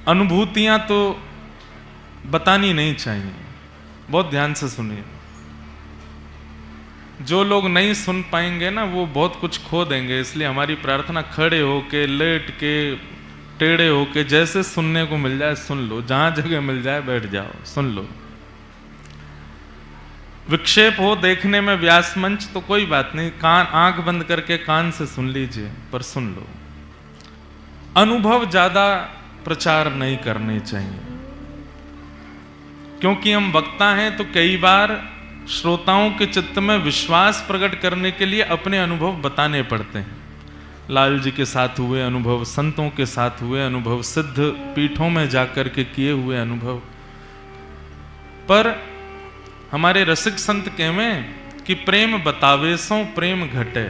अनुभूतियां तो बतानी नहीं चाहिए, बहुत ध्यान से सुनिए। जो लोग नहीं सुन पाएंगे ना वो बहुत कुछ खो देंगे, इसलिए हमारी प्रार्थना खड़े होके, लेट के, टेढ़े होके, जैसे सुनने को मिल जाए सुन लो, जहां जगह मिल जाए बैठ जाओ सुन लो। विक्षेप हो देखने में व्यास मंच तो कोई बात नहीं, कान आंख बंद करके कान से सुन लीजिए, पर सुन लो। अनुभव ज्यादा प्रचार नहीं करने चाहिए, क्योंकि हम वक्ता हैं तो कई बार श्रोताओं के चित्त में विश्वास प्रकट करने के लिए अपने अनुभव बताने पड़ते हैं। लाल जी के साथ हुए अनुभव, संतों के साथ हुए अनुभव, सिद्ध पीठों में जाकर के किए हुए अनुभव। पर हमारे रसिक संत कहवें कि प्रेम बतावे सो प्रेम घटे।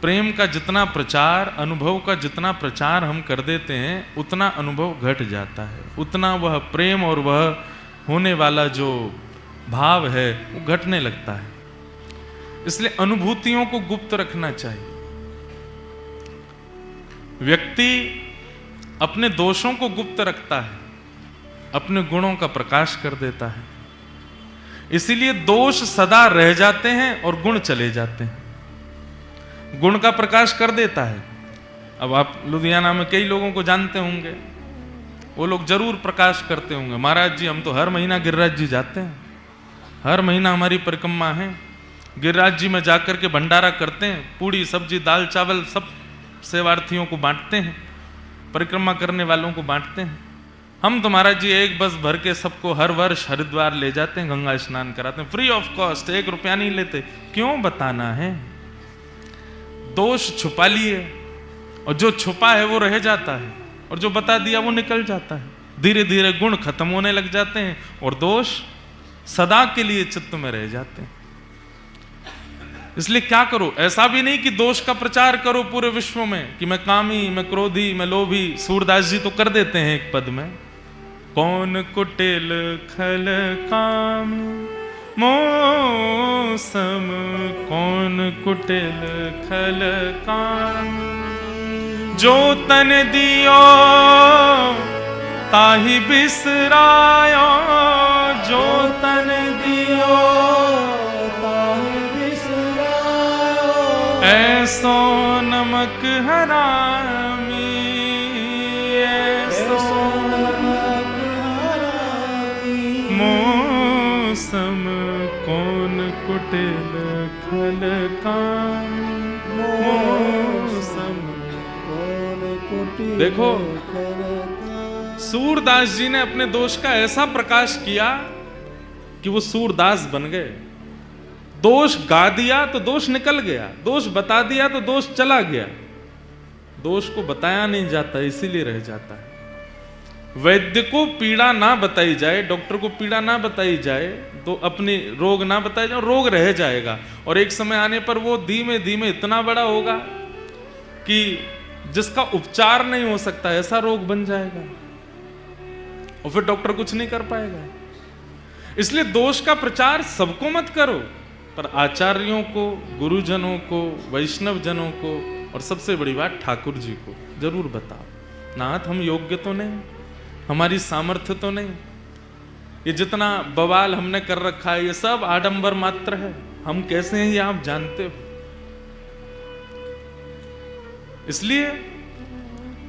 प्रेम का जितना प्रचार, अनुभव का जितना प्रचार हम कर देते हैं उतना अनुभव घट जाता है, उतना वह प्रेम और वह होने वाला जो भाव है वो घटने लगता है। इसलिए अनुभूतियों को गुप्त रखना चाहिए। व्यक्ति अपने दोषों को गुप्त रखता है, अपने गुणों का प्रकाश कर देता है। इसीलिए दोष सदा रह जाते हैं और गुण चले जाते हैं। गुण का प्रकाश कर देता है। अब आप लुधियाना में कई लोगों को जानते होंगे, वो लोग जरूर प्रकाश करते होंगे, महाराज जी हम तो हर महीना गिरिराज जी जाते हैं, हर महीना हमारी परिक्रमा है, गिरिराज जी में जाकर के भंडारा करते हैं, पूड़ी सब्जी दाल चावल सब सेवार्थियों को बांटते हैं, परिक्रमा करने वालों को बांटते हैं। हम तो महाराज जी एक बस भर के सबको हर वर्ष हरिद्वार ले जाते हैं, गंगा स्नान कराते हैं, फ्री ऑफ कॉस्ट, 1 रुपया नहीं लेते। क्यों बताना है? दोष छुपा लिए, और जो छुपा है वो रह जाता है, और जो बता दिया वो निकल जाता है। धीरे धीरे गुण खत्म होने लग जाते हैं और दोष सदा के लिए चित्त में रह जाते हैं। इसलिए क्या करो, ऐसा भी नहीं कि दोष का प्रचार करो पूरे विश्व में कि मैं कामी, मैं क्रोधी, मैं लोभी। सूरदास जी तो कर देते हैं एक पद में, कौन कुटिल खल काम मौसम, कौन कुटिल खल काम, जो तन दियो ताहि बिसरायो, जो तन दियो ताहि बिसरायो, ऐसो नमक हरामी, ऐसो नमक हरामी, मौसम कौन कुटिल खल काम, मौसम कौन कुटिल। देखो सूरदास जी ने अपने दोष का ऐसा प्रकाश किया कि वो सूरदास बन गए। दोष गा दिया तो दोष निकल गया, दोष बता दिया तो दोष चला गया। दोष को बताया नहीं जाता, इसीलिए रह जाता है। वैद्य को पीड़ा ना बताई जाए, डॉक्टर को पीड़ा ना बताई जाए, तो अपनी रोग ना बताया जाए, रोग रह जाएगा। और एक समय आने पर वो धीमे धीमे इतना बड़ा होगा कि जिसका उपचार नहीं हो सकता, ऐसा रोग बन जाएगा, और फिर डॉक्टर कुछ नहीं कर पाएगा। इसलिए दोष का प्रचार सबको मत करो, पर आचार्यों को, गुरुजनों को, वैष्णव जनों को, और सबसे बड़ी बात ठाकुर जी को जरूर बताओ। नाथ हम योग्य तो नहीं, हमारी सामर्थ्य तो नहीं, ये जितना बवाल हमने कर रखा है ये सब आडंबर मात्र है। हम कैसे हैं ये आप जानते हो। इसलिए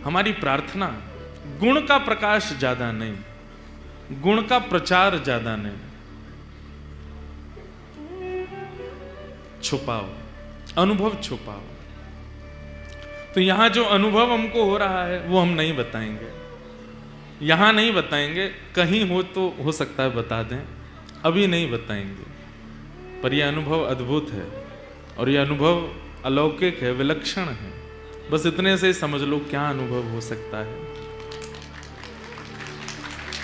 हमारी प्रार्थना गुण का प्रकाश ज्यादा नहीं, गुण का प्रचार ज्यादा नहीं, छुपाओ, अनुभव छुपाओ। तो यहां जो अनुभव हमको हो रहा है वो हम नहीं बताएंगे, यहां नहीं बताएंगे, कहीं हो तो हो सकता है बता दें, अभी नहीं बताएंगे। पर यह अनुभव अद्भुत है और यह अनुभव अलौकिक है, विलक्षण है। बस इतने से समझ लो क्या अनुभव हो सकता है।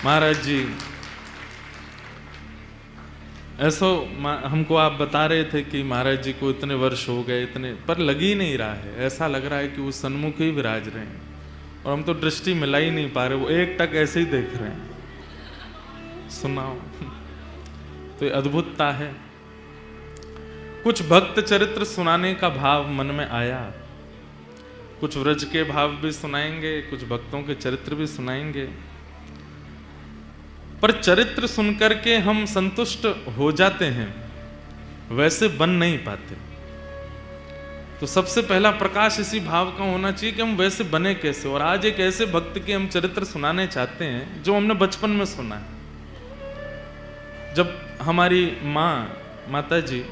महाराज जी ऐसो हमको आप बता रहे थे कि महाराज जी को इतने वर्ष हो गए, इतने, पर लग ही नहीं रहा है। ऐसा लग रहा है कि वो सन्मुख ही विराज रहे हैं और हम तो दृष्टि मिला ही नहीं पा रहे, वो एक टक ऐसे ही देख रहे हैं। सुनाओ, तो ये अद्भुतता है। कुछ भक्त चरित्र सुनाने का भाव मन में आया, कुछ व्रज के भाव भी सुनाएंगे, कुछ भक्तों के चरित्र भी सुनाएंगे। पर चरित्र सुनकर के हम संतुष्ट हो जाते हैं, वैसे बन नहीं पाते। तो सबसे पहला प्रकाश इसी भाव का होना चाहिए कि हम वैसे बने कैसे। और आज एक ऐसे भक्त के हम चरित्र सुनाने चाहते हैं जो हमने बचपन में सुना है। जब हमारी माता जी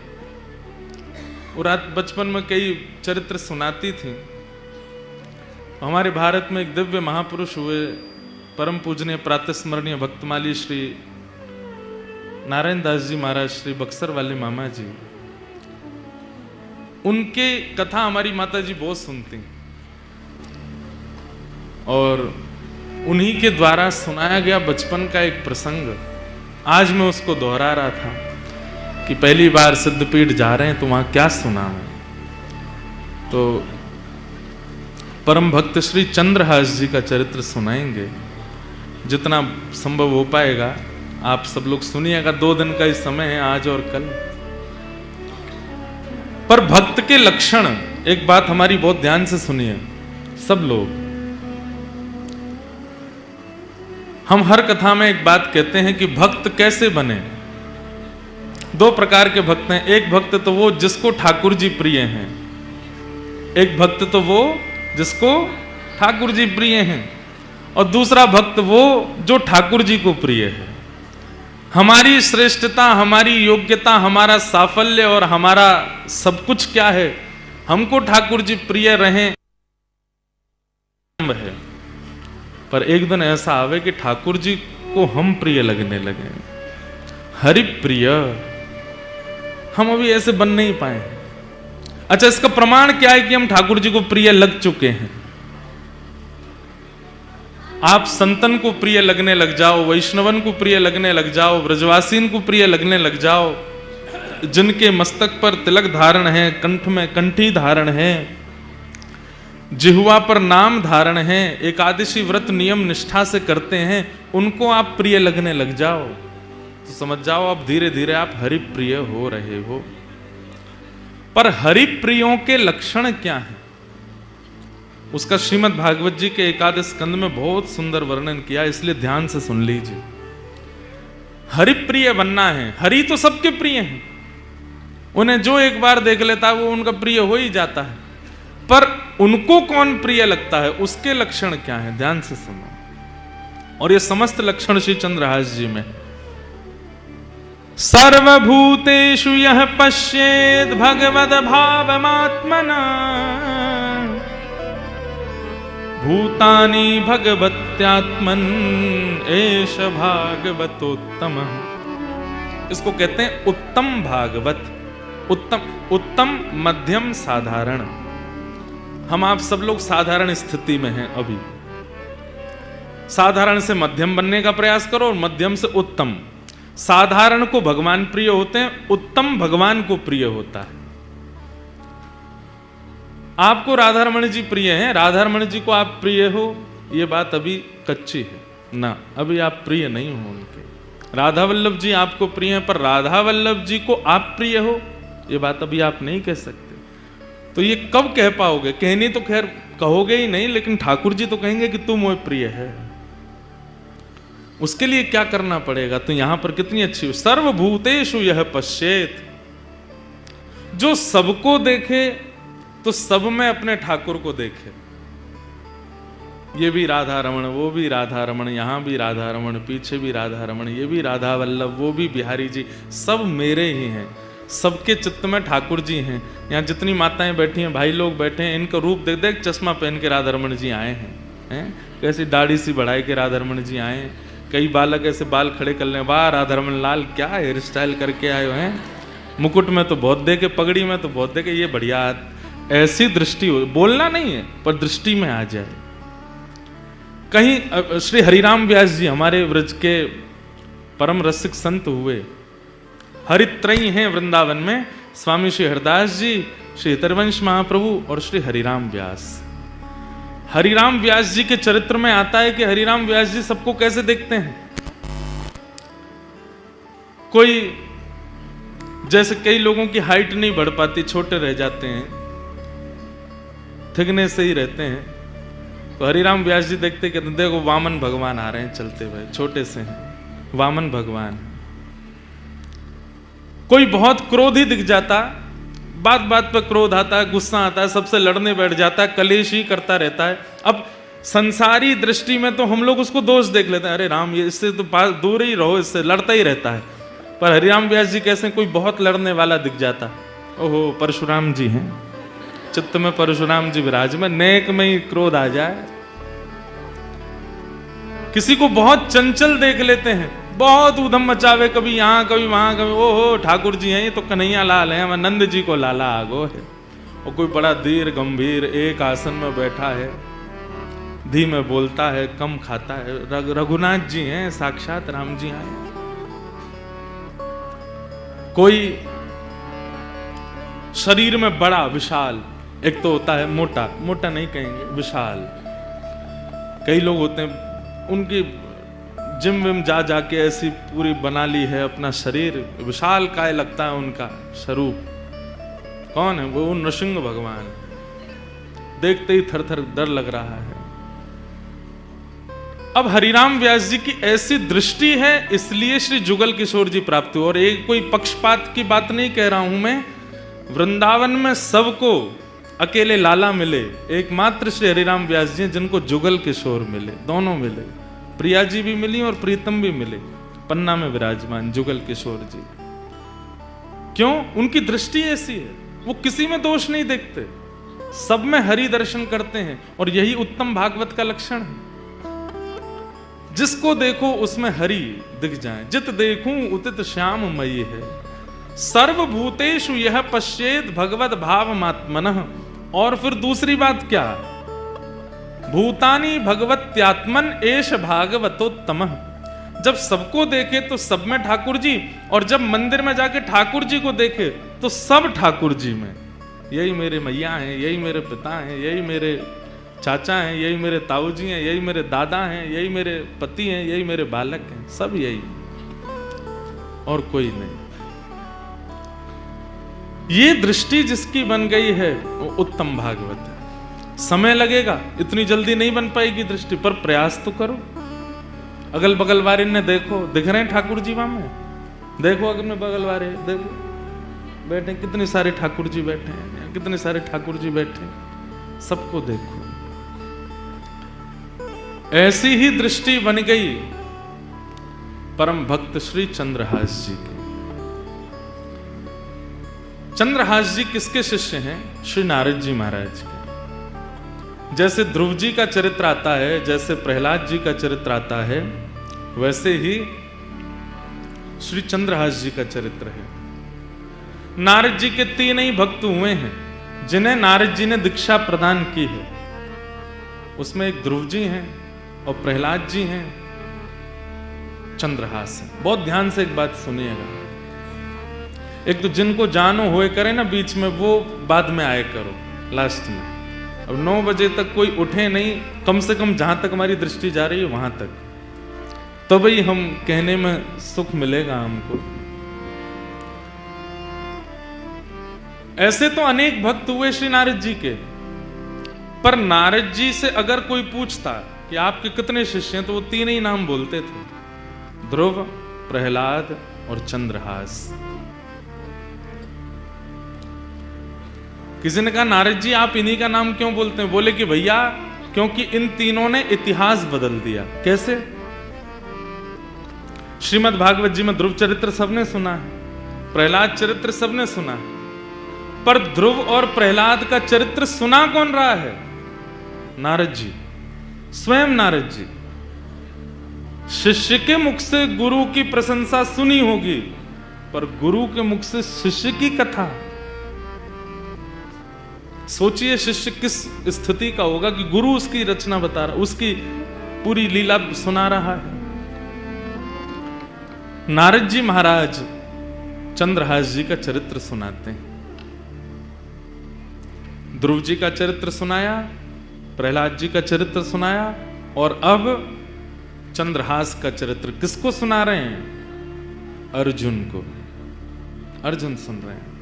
वो रात बचपन में कई चरित्र सुनाती थी। हमारे भारत में एक दिव्य महापुरुष हुए, परम पूजनीय प्रातस्मरणीय भक्तमाली श्री नारायण दास जी महाराज, श्री बक्सर वाले मामा जी। उनके कथा हमारी माता जी बहुत सुनती और उन्हीं के द्वारा सुनाया गया बचपन का एक प्रसंग आज मैं उसको दोहरा रहा था कि पहली बार सिद्धपीठ जा रहे हैं तो वहां क्या सुना मैं। तो परम भक्त श्री चंद्रहास जी का चरित्र सुनाएंगे, जितना संभव हो पाएगा आप सब लोग सुनिएगा। 2 दिन का ही समय है, आज और कल। पर भक्त के लक्षण, एक बात हमारी बहुत ध्यान से सुनिए सब लोग। हम हर कथा में एक बात कहते हैं कि भक्त कैसे बने। 2 प्रकार के भक्त हैं। एक भक्त तो वो जिसको ठाकुर जी प्रिय हैं, एक भक्त तो वो जिसको ठाकुर जी प्रिय हैं, और दूसरा भक्त वो जो ठाकुर जी को प्रिय है। हमारी श्रेष्ठता, हमारी योग्यता, हमारा साफल्य और हमारा सब कुछ क्या है, हमको ठाकुर जी प्रिय रहें है। पर एक दिन ऐसा आवे कि ठाकुर जी को हम प्रिय लगने लगे, हरि प्रिय। हम अभी ऐसे बन नहीं पाए। अच्छा, इसका प्रमाण क्या है कि हम ठाकुर जी को प्रिय लग चुके हैं? आप संतन को प्रिय लगने लग जाओ, वैष्णवन को प्रिय लगने लग जाओ, ब्रजवासीन को प्रिय लगने लग जाओ, जिनके मस्तक पर तिलक धारण है, कंठ में कंठी धारण है, जिह्वा पर नाम धारण है, एकादशी व्रत नियम निष्ठा से करते हैं, उनको आप प्रिय लगने लग जाओ तो समझ जाओ आप धीरे धीरे आप हरि प्रिय हो रहे हो। पर हरि प्रियों के लक्षण क्या हैं, उसका श्रीमद् भागवत जी के एकादश स्कंद में बहुत सुंदर वर्णन किया, इसलिए ध्यान से सुन लीजिए। हरि प्रिय बनना है। हरि तो सबके प्रिय हैं, उन्हें जो एक बार देख लेता है वो उनका प्रिय हो ही जाता है। पर उनको कौन प्रिय लगता है, उसके लक्षण क्या है, ध्यान से सुनो। और ये समस्त लक्षण श्री चंद्रहास जी में। सर्वभूतेषु यः पश्येत् भगवद भावमात्मना भूतानि भगवत्यात्मन एष भागवतोत्तम। इसको कहते हैं उत्तम भागवत। उत्तम मध्यम साधारण। हम आप सब लोग साधारण स्थिति में हैं अभी। साधारण से मध्यम बनने का प्रयास करो और मध्यम से उत्तम। साधारण को भगवान प्रिय होते हैं, उत्तम भगवान को प्रिय होता है। आपको राधारमण जी प्रिय हैं, राधारमण जी को आप प्रिय हो, ये बात अभी कच्ची है ना, अभी आप प्रिय नहीं हो उनके। राधा वल्लभ जी आपको प्रिय हैं, पर राधा वल्लभ जी को आप प्रिय हो, ये बात अभी आप नहीं कह सकते। तो ये कब कह पाओगे? कहनी तो खैर कहोगे ही नहीं, लेकिन ठाकुर जी तो कहेंगे कि तू मोह प्रिय है। उसके लिए क्या करना पड़ेगा? तो यहां पर कितनी अच्छी, सर्वभूतेषु यह पश्येत। जो सबको देखे तो सब में अपने ठाकुर को देखे। ये भी राधा रमण, वो भी राधा रमण, यहां भी राधा रमण, पीछे भी राधा रमण, ये भी राधा वल्लभ, वो भी बिहारी जी, सब मेरे ही हैं। सबके चित्त में ठाकुर जी हैं। यहाँ जितनी माताएं बैठी हैं, भाई लोग बैठे हैं, इनका रूप देख देख चश्मा पहन के राधा रमण जी आए हैं। कैसी दाढ़ी सी बढ़ाई के राधा रमण जी आए हैं। कई बालक ऐसे बाल खड़े कर ले, वाह राधा रमण लाल क्या हेयर स्टाइल करके आए हैं। मुकुट में तो बहुत देखे, पगड़ी में तो बहुत देखे, ये बढ़िया। ऐसी दृष्टि हो, बोलना नहीं है पर दृष्टि में आ जाए। कहीं श्री हरिराम व्यास जी हमारे व्रज के परम रसिक संत हुए, हरित्रयी हैं वृंदावन में, स्वामी श्री हरदास जी, श्री हितरवंश महाप्रभु और श्री हरिराम व्यास। हरिराम व्यास जी के चरित्र में आता है कि हरिराम व्यास जी सबको कैसे देखते हैं। कोई जैसे कई लोगों की हाइट नहीं बढ़ पाती, छोटे रह जाते हैं, थिगने से ही रहते हैं। तो हरिराम व्यास जी देखते कहते देखो वामन भगवान आ रहे हैं चलते हुए, छोटे से हैं वामन भगवान। कोई बहुत क्रोधी दिख जाता, बात बात पर क्रोध आता है, गुस्सा आता है, सबसे लड़ने बैठ जाता है, कलेश ही करता रहता है। अब संसारी दृष्टि में तो हम लोग उसको दोष देख लेते हैं, अरे राम ये इससे तो पास दूर ही रहो, इससे लड़ता ही रहता है। पर हरिराम व्यास जी कैसे कोई बहुत लड़ने वाला दिख जाता, ओहो परशुराम जी हैं, चित्त में परशुराम जी विराजमान, नेक में ही क्रोध आ जाए। किसी को बहुत चंचल देख लेते हैं, बहुत उधम मचावे, कभी यहां कभी वहां कभी, ओहो ठाकुर जी हैं ये तो कन्हैया लाल हैं, हम नंद जी को लाला आगो है। और कोई बड़ा धीर गंभीर एक आसन में बैठा है, धीमे बोलता है, कम खाता है, रघुनाथ जी हैं, साक्षात राम जी आए। कोई शरीर में बड़ा विशाल, एक तो होता है मोटा, मोटा नहीं कहेंगे विशाल। कई लोग होते हैं उनकी जिम विम जा जाके ऐसी पूरी बना ली है अपना शरीर, विशाल काय लगता है उनका स्वरूप। कौन है वो? नृसिंह भगवान। देखते ही थर थर डर लग रहा है। अब हरिराम व्यास जी की ऐसी दृष्टि है, इसलिए श्री जुगल किशोर जी प्राप्त हुए। और एक कोई पक्षपात की बात नहीं कह रहा हूं मैं, वृंदावन में सबको अकेले लाला मिले, एकमात्र श्री हरिराम व्यास जी जिनको जुगल किशोर मिले, दोनों मिले। प्रिया जी भी मिली और प्रीतम भी मिले, पन्ना में विराजमान जुगल किशोर जी। क्यों? उनकी दृष्टि ऐसी है, वो किसी में दोष नहीं देखते, सब में हरि दर्शन करते हैं। और यही उत्तम भागवत का लक्षण है, जिसको देखो उसमें हरि दिख जाए। जित देखूं उतित श्याम मयि है, सर्वभूतेषु यह पश्येत भगवत भावमात्मनः। और फिर दूसरी बात क्या? भूतानि भगवत्यात्मन एष भागवतोत्तमः। जब सबको देखे तो सब में ठाकुर जी, और जब मंदिर में जाके ठाकुर जी को देखे तो सब ठाकुर जी में। यही मेरे मैया हैं, यही मेरे पिता हैं, यही मेरे चाचा हैं, यही मेरे ताऊ जी हैं, यही मेरे दादा हैं, यही मेरे पति हैं, यही मेरे बालक हैं, सब यही, और कोई नहीं। ये दृष्टि जिसकी बन गई है वो उत्तम भागवत है। समय लगेगा, इतनी जल्दी नहीं बन पाएगी दृष्टि, पर प्रयास तो करो। अगल बगल वाले ने देखो, दिख रहे हैं ठाकुर जी वहां में, देखो अगल बगल वाले देखो बैठे, कितने सारे ठाकुर जी बैठे हैं, कितने सारे ठाकुर जी बैठे, सबको देखो। ऐसी ही दृष्टि बन गई परम भक्त श्री चंद्रहास जी की। चंद्रहास जी किसके शिष्य हैं? श्री नारद जी महाराज के। जैसे ध्रुव जी का चरित्र आता है, जैसे प्रहलाद जी का चरित्र आता है, वैसे ही श्री चंद्रहास जी का चरित्र है। नारद जी के 3 ही भक्त हुए हैं जिन्हें नारद जी ने दीक्षा प्रदान की है। उसमें एक ध्रुव जी हैं और प्रहलाद जी हैं, चंद्रहास हैं। बहुत ध्यान से एक बात सुनिएगा। एक तो जिनको जानो होए करे ना बीच में, वो बाद में आए करो लास्ट में। अब 9 बजे तक कोई उठे नहीं, कम से कम जहां तक हमारी दृष्टि जा रही है वहां तक, तो भाई हम कहने में सुख मिलेगा हमको। ऐसे तो अनेक भक्त हुए श्री नारद जी के, पर नारद जी से अगर कोई पूछता कि आपके कितने शिष्य हैं, तो वो 3 ही नाम बोलते थे, ध्रुव, प्रहलाद और चंद्रहास। किसी ने कहा नारद जी आप इन्हीं का नाम क्यों बोलते हैं? बोले कि भैया क्योंकि इन तीनों ने इतिहास बदल दिया। कैसे? श्रीमद् भागवत जी में ध्रुव चरित्र सबने सुना है, प्रहलाद चरित्र सबने सुना है, पर ध्रुव और प्रहलाद का चरित्र सुना कौन रहा है? नारद जी, स्वयं नारद जी। शिष्य के मुख से गुरु की प्रशंसा सुनी होगी, पर गुरु के मुख से शिष्य की कथा। सोचिए शिष्य किस स्थिति का होगा कि गुरु उसकी रचना बता रहा, उसकी पूरी लीला सुना रहा है। नारद जी महाराज चंद्रहास जी का चरित्र सुनाते हैं। ध्रुव जी का चरित्र सुनाया, प्रहलाद जी का चरित्र सुनाया, और अब चंद्रहास का चरित्र किसको सुना रहे हैं? अर्जुन को। अर्जुन सुन रहे हैं।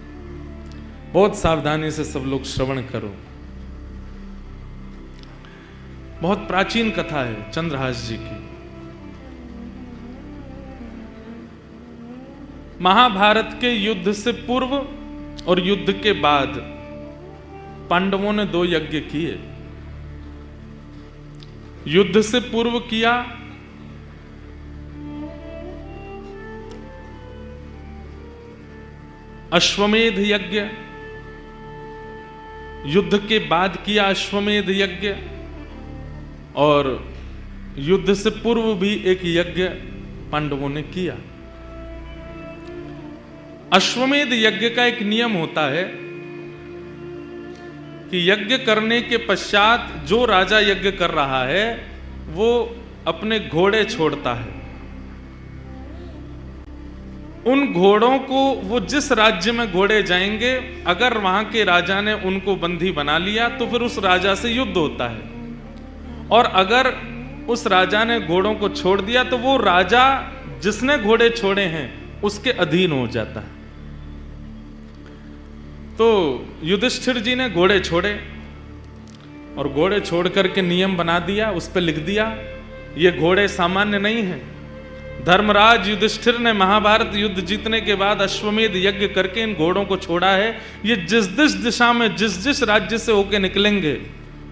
बहुत सावधानी से सब लोग श्रवण करो। बहुत प्राचीन कथा है चंद्रहास जी की। महाभारत के युद्ध से पूर्व और युद्ध के बाद पांडवों ने 2 यज्ञ किए। युद्ध से पूर्व किया अश्वमेध यज्ञ, युद्ध के बाद किया अश्वमेध यज्ञ, और युद्ध से पूर्व भी एक यज्ञ पांडवों ने किया। अश्वमेध यज्ञ का एक नियम होता है कि यज्ञ करने के पश्चात जो राजा यज्ञ कर रहा है वो अपने घोड़े छोड़ता है। उन घोड़ों को, वो जिस राज्य में घोड़े जाएंगे, अगर वहां के राजा ने उनको बंदी बना लिया तो फिर उस राजा से युद्ध होता है, और अगर उस राजा ने घोड़ों को छोड़ दिया तो वो राजा जिसने घोड़े छोड़े हैं उसके अधीन हो जाता है। तो युधिष्ठिर जी ने घोड़े छोड़े और घोड़े छोड़ करके नियम बना दिया, उस पर लिख दिया ये घोड़े सामान्य नहीं हैं। धर्मराज युधिष्ठिर ने महाभारत युद्ध जीतने के बाद अश्वमेध यज्ञ करके इन घोड़ों को छोड़ा है। ये जिस जिस दिशा में जिस जिस राज्य से होके निकलेंगे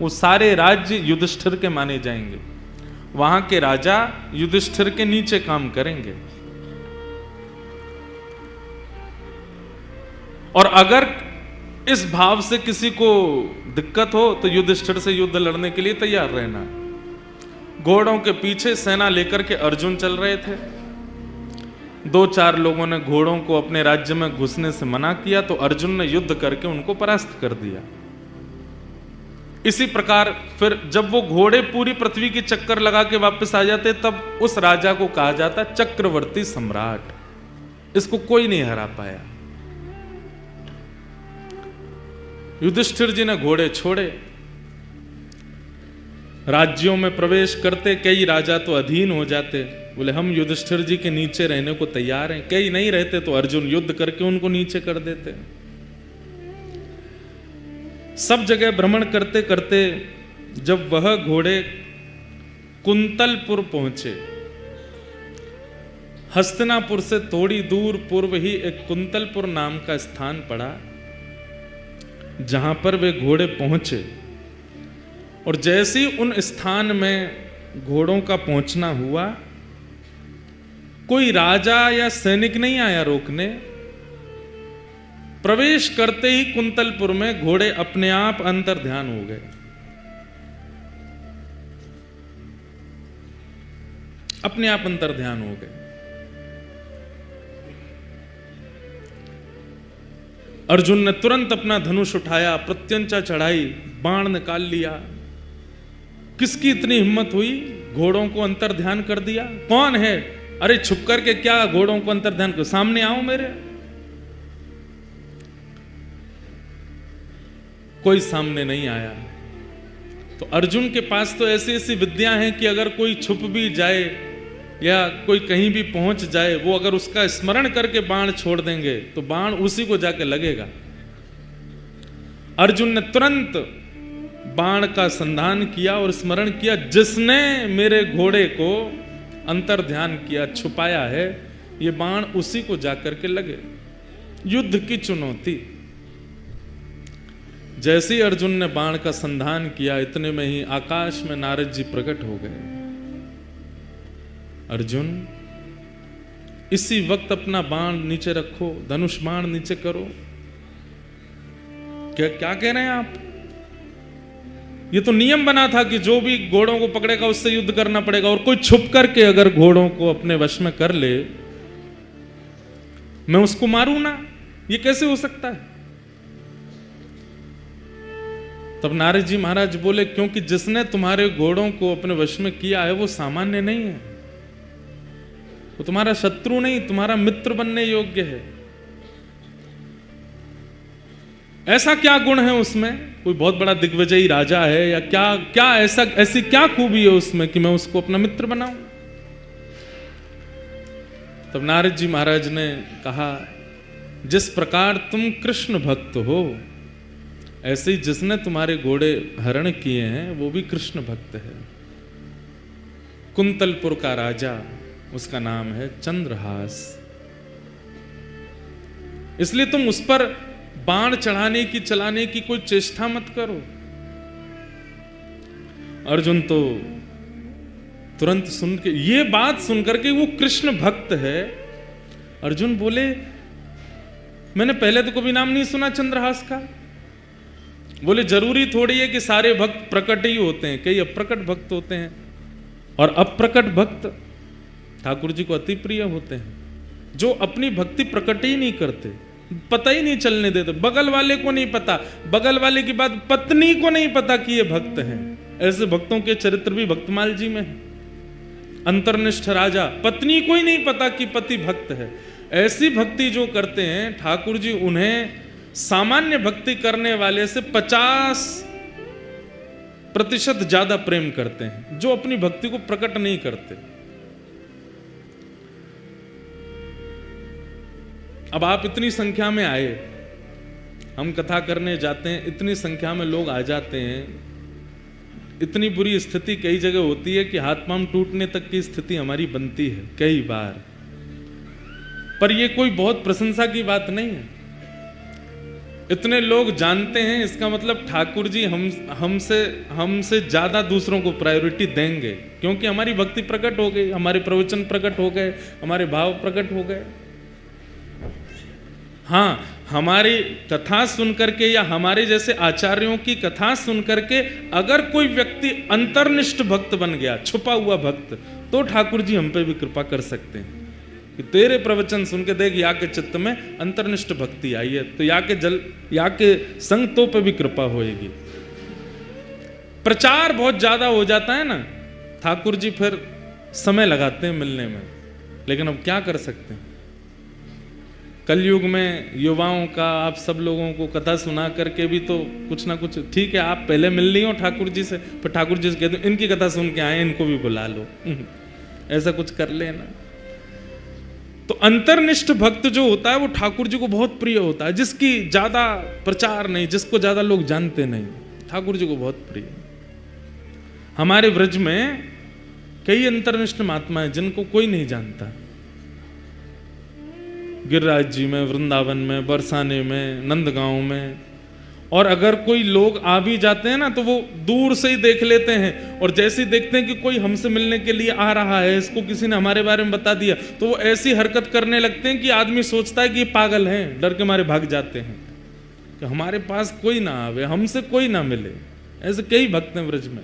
वो सारे राज्य युधिष्ठिर के माने जाएंगे। वहां के राजा युधिष्ठिर के नीचे काम करेंगे। और अगर इस भाव से किसी को दिक्कत हो तो युधिष्ठिर से युद्ध लड़ने के लिए तैयार रहना। घोड़ों के पीछे सेना लेकर के अर्जुन चल रहे थे। 2-4 लोगों ने घोड़ों को अपने राज्य में घुसने से मना किया तो अर्जुन ने युद्ध करके उनको परास्त कर दिया। इसी प्रकार फिर जब वो घोड़े पूरी पृथ्वी की चक्कर लगा के वापस आ जाते तब उस राजा को कहा जाता चक्रवर्ती सम्राट। इसको कोई नहीं हरा पाया। युधिष्ठिर जी ने घोड़े छोड़े, राज्यों में प्रवेश करते कई राजा तो अधीन हो जाते, बोले हम युधिष्ठिर जी के नीचे रहने को तैयार हैं। कई नहीं रहते तो अर्जुन युद्ध करके उनको नीचे कर देते। सब जगह भ्रमण करते करते जब वह घोड़े कुंतलपुर पहुंचे, हस्तिनापुर से थोड़ी दूर पूर्व ही एक कुंतलपुर नाम का स्थान पड़ा, जहां पर वे घोड़े पहुंचे। और जैसे ही उन स्थान में घोड़ों का पहुंचना हुआ, कोई राजा या सैनिक नहीं आया रोकने। प्रवेश करते ही कुंतलपुर में घोड़े अपने आप अंतर ध्यान हो गए। अपने आप अंतर ध्यान हो गए। अर्जुन ने तुरंत अपना धनुष उठाया, प्रत्यंचा चढ़ाई, बाण निकाल लिया। किसकी इतनी हिम्मत हुई? घोड़ों को अंतर ध्यान कर दिया। कौन है? अरे छुप करके क्या घोड़ों को अंतर ध्यान कर, सामने आओ मेरे। कोई सामने नहीं आया। तो अर्जुन के पास तो ऐसी ऐसी विद्या हैं कि अगर कोई छुप भी जाए या कोई कहीं भी पहुंच जाए, वो अगर उसका स्मरण करके बाण छोड़ देंगे तो बाण उसी को जाके लगेगा। अर्जुन ने तुरंत बाण का संधान किया और स्मरण किया, जिसने मेरे घोड़े को अंतर ध्यान किया, छुपाया है, ये बाण उसी को जाकर के लगे। युद्ध की चुनौती। जैसे ही अर्जुन ने बाण का संधान किया, इतने में ही आकाश में नारद जी प्रकट हो गए। अर्जुन, इसी वक्त अपना बाण नीचे रखो, धनुष बाण नीचे करो। क्या कह रहे हैं आप? ये तो नियम बना था कि जो भी घोड़ों को पकड़ेगा उससे युद्ध करना पड़ेगा, और कोई छुप करके अगर घोड़ों को अपने वश में कर ले, मैं उसको मारूं ना? ये कैसे हो सकता है? तब नारद जी महाराज बोले, क्योंकि जिसने तुम्हारे घोड़ों को अपने वश में किया है वो सामान्य नहीं है। वो तुम्हारा शत्रु नहीं, तुम्हारा मित्र बनने योग्य है। ऐसा क्या गुण है उसमें? कोई बहुत बड़ा दिग्विजयी राजा है या क्या ऐसी क्या खूबी है उसमें कि मैं उसको अपना मित्र बनाऊं? तब नारद जी महाराज ने कहा, जिस प्रकार तुम कृष्ण भक्त हो, ऐसे ही जिसने तुम्हारे घोड़े हरण किए हैं वो भी कृष्ण भक्त है। कुंतलपुर का राजा, उसका नाम है चंद्रहास। इसलिए तुम उस पर बाण चढ़ाने की, चलाने की कोई चेष्टा मत करो। अर्जुन तो तुरंत सुन के, ये बात सुनकर के वो कृष्ण भक्त है, अर्जुन बोले मैंने पहले तो कभी नाम नहीं सुना चंद्रहास का। बोले जरूरी थोड़ी है कि सारे भक्त प्रकट ही होते हैं, कई अप्रकट भक्त होते हैं, और अप्रकट भक्त ठाकुर जी को अति प्रिय होते हैं, जो अपनी भक्ति प्रकट ही नहीं करते, पता ही नहीं चलने देते। बगल वाले को नहीं पता, बगल वाले की बात पत्नी को नहीं पता कि ये भक्त हैं। ऐसे भक्तों के चरित्र भी भक्तमाल जी में है। अंतर्निष्ठ राजा, पत्नी को ही नहीं पता कि पति भक्त है। ऐसी भक्ति जो करते हैं ठाकुर जी उन्हें सामान्य भक्ति करने वाले से 50% ज्यादा प्रेम करते हैं, जो अपनी भक्ति को प्रकट नहीं करते। अब आप इतनी संख्या में आए, हम कथा करने जाते हैं, इतनी संख्या में लोग आ जाते हैं, इतनी बुरी स्थिति कई जगह होती है कि हाथ पांव टूटने तक की स्थिति हमारी बनती है कई बार। पर यह कोई बहुत प्रशंसा की बात नहीं है। इतने लोग जानते हैं, इसका मतलब ठाकुर जी हमसे ज्यादा दूसरों को प्रायोरिटी देंगे, क्योंकि हमारी भक्ति प्रकट हो गई, हमारे प्रवचन प्रकट हो गए, हमारे भाव प्रकट हो गए। हाँ, हमारी कथा सुन करके या हमारे जैसे आचार्यों की कथा सुन करके अगर कोई व्यक्ति अंतर्निष्ठ भक्त बन गया, छुपा हुआ भक्त, तो ठाकुर जी हम पे भी कृपा कर सकते हैं कि तेरे प्रवचन सुन के देख या के चित्त में अंतर्निष्ठ भक्ति आई है, तो या के संग तो पे भी कृपा होएगी। प्रचार बहुत ज्यादा हो जाता है ना, ठाकुर जी फिर समय लगाते हैं मिलने में, लेकिन अब क्या कर सकते हैं। कलयुग में युवाओं का, आप सब लोगों को कथा सुना करके भी तो कुछ ना कुछ, ठीक है आप पहले मिल ली हो ठाकुर जी से, फिर ठाकुर जी से कहते हो इनकी कथा सुन के आए, इनको भी बुला लो, ऐसा कुछ कर लेना। तो अंतर्निष्ठ भक्त जो होता है वो ठाकुर जी को बहुत प्रिय होता है, जिसकी ज्यादा प्रचार नहीं, जिसको ज्यादा लोग जानते नहीं, ठाकुर जी को बहुत प्रिय। हमारे व्रज में कई अंतर्निष्ठ महात्मा हैं जिनको कोई नहीं जानता, गिरिराज जी में, वृंदावन में, बरसाने में, नंदगांव में। और अगर कोई लोग आ भी जाते हैं ना तो वो दूर से ही देख लेते हैं, और जैसे ही देखते हैं कि कोई हमसे मिलने के लिए आ रहा है, इसको किसी ने हमारे बारे में बता दिया, तो वो ऐसी हरकत करने लगते हैं कि आदमी सोचता है कि ये पागल हैं, डर के मारे भाग जाते हैं कि हमारे पास कोई ना आवे, हमसे कोई ना मिले। ऐसे कई भक्त हैं व्रज में।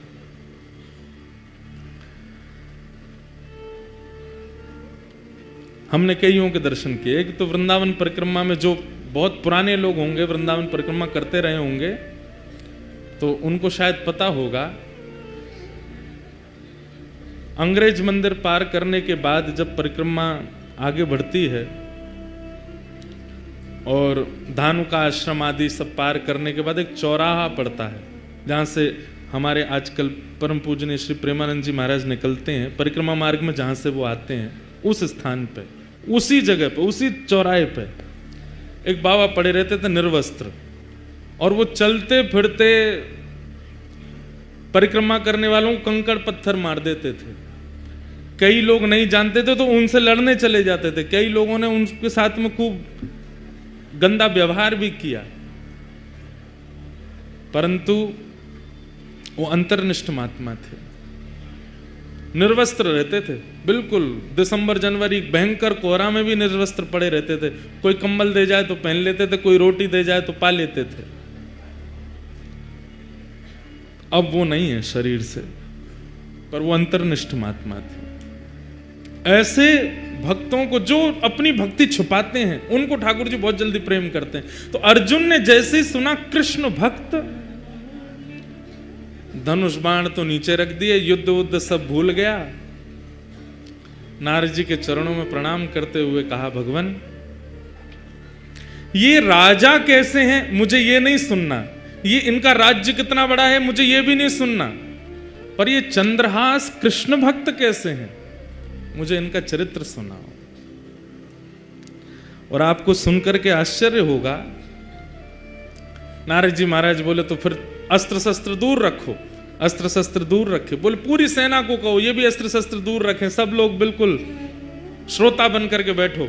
हमने कईयों के दर्शन किए। एक तो वृंदावन परिक्रमा में जो बहुत पुराने लोग होंगे, वृंदावन परिक्रमा करते रहे होंगे, तो उनको शायद पता होगा, अंग्रेज मंदिर पार करने के बाद जब परिक्रमा आगे बढ़ती है और धानुका आश्रम आदि सब पार करने के बाद एक चौराहा पड़ता है, जहाँ से हमारे आजकल परम पूजनीय श्री प्रेमानंद जी महाराज निकलते हैं परिक्रमा मार्ग में, जहाँ से वो आते हैं, उस स्थान पे, उसी जगह पे, उसी चौराहे पे एक बाबा पड़े रहते थे निर्वस्त्र, और वो चलते फिरते परिक्रमा करने वालों को कंकड़ पत्थर मार देते थे। कई लोग नहीं जानते थे तो उनसे लड़ने चले जाते थे, कई लोगों ने उनके साथ में खूब गंदा व्यवहार भी किया, परंतु वो अंतर्निष्ठ महात्मा थे, निर्वस्त्र रहते थे बिल्कुल। दिसंबर जनवरी भयंकर कोहरा में भी निर्वस्त्र पड़े रहते थे, कोई कंबल दे जाए तो पहन लेते थे, कोई रोटी दे जाए तो पा लेते थे। अब वो नहीं है शरीर से, पर वो अंतर्निष्ठ महात्मा थे। ऐसे भक्तों को जो अपनी भक्ति छुपाते हैं उनको ठाकुर जी बहुत जल्दी प्रेम करते हैं। तो अर्जुन ने जैसे ही सुना कृष्ण भक्त, धनुष बाण तो नीचे रख दिए, युद्ध उद्ध सब भूल गया, नारद जी के चरणों में प्रणाम करते हुए कहा, भगवान ये राजा कैसे हैं मुझे ये नहीं सुनना, ये इनका राज्य कितना बड़ा है मुझे ये भी नहीं सुनना, पर ये चंद्रहास कृष्ण भक्त कैसे हैं मुझे इनका चरित्र सुनाओ। और आपको सुनकर के आश्चर्य होगा नारद जी महाराज बोले तो फिर अस्त्र शस्त्र दूर रखो, अस्त्र शस्त्र दूर रखे। बोले पूरी सेना को कहो ये भी अस्त्र शस्त्र दूर रखें, सब लोग बिल्कुल श्रोता बन करके बैठो।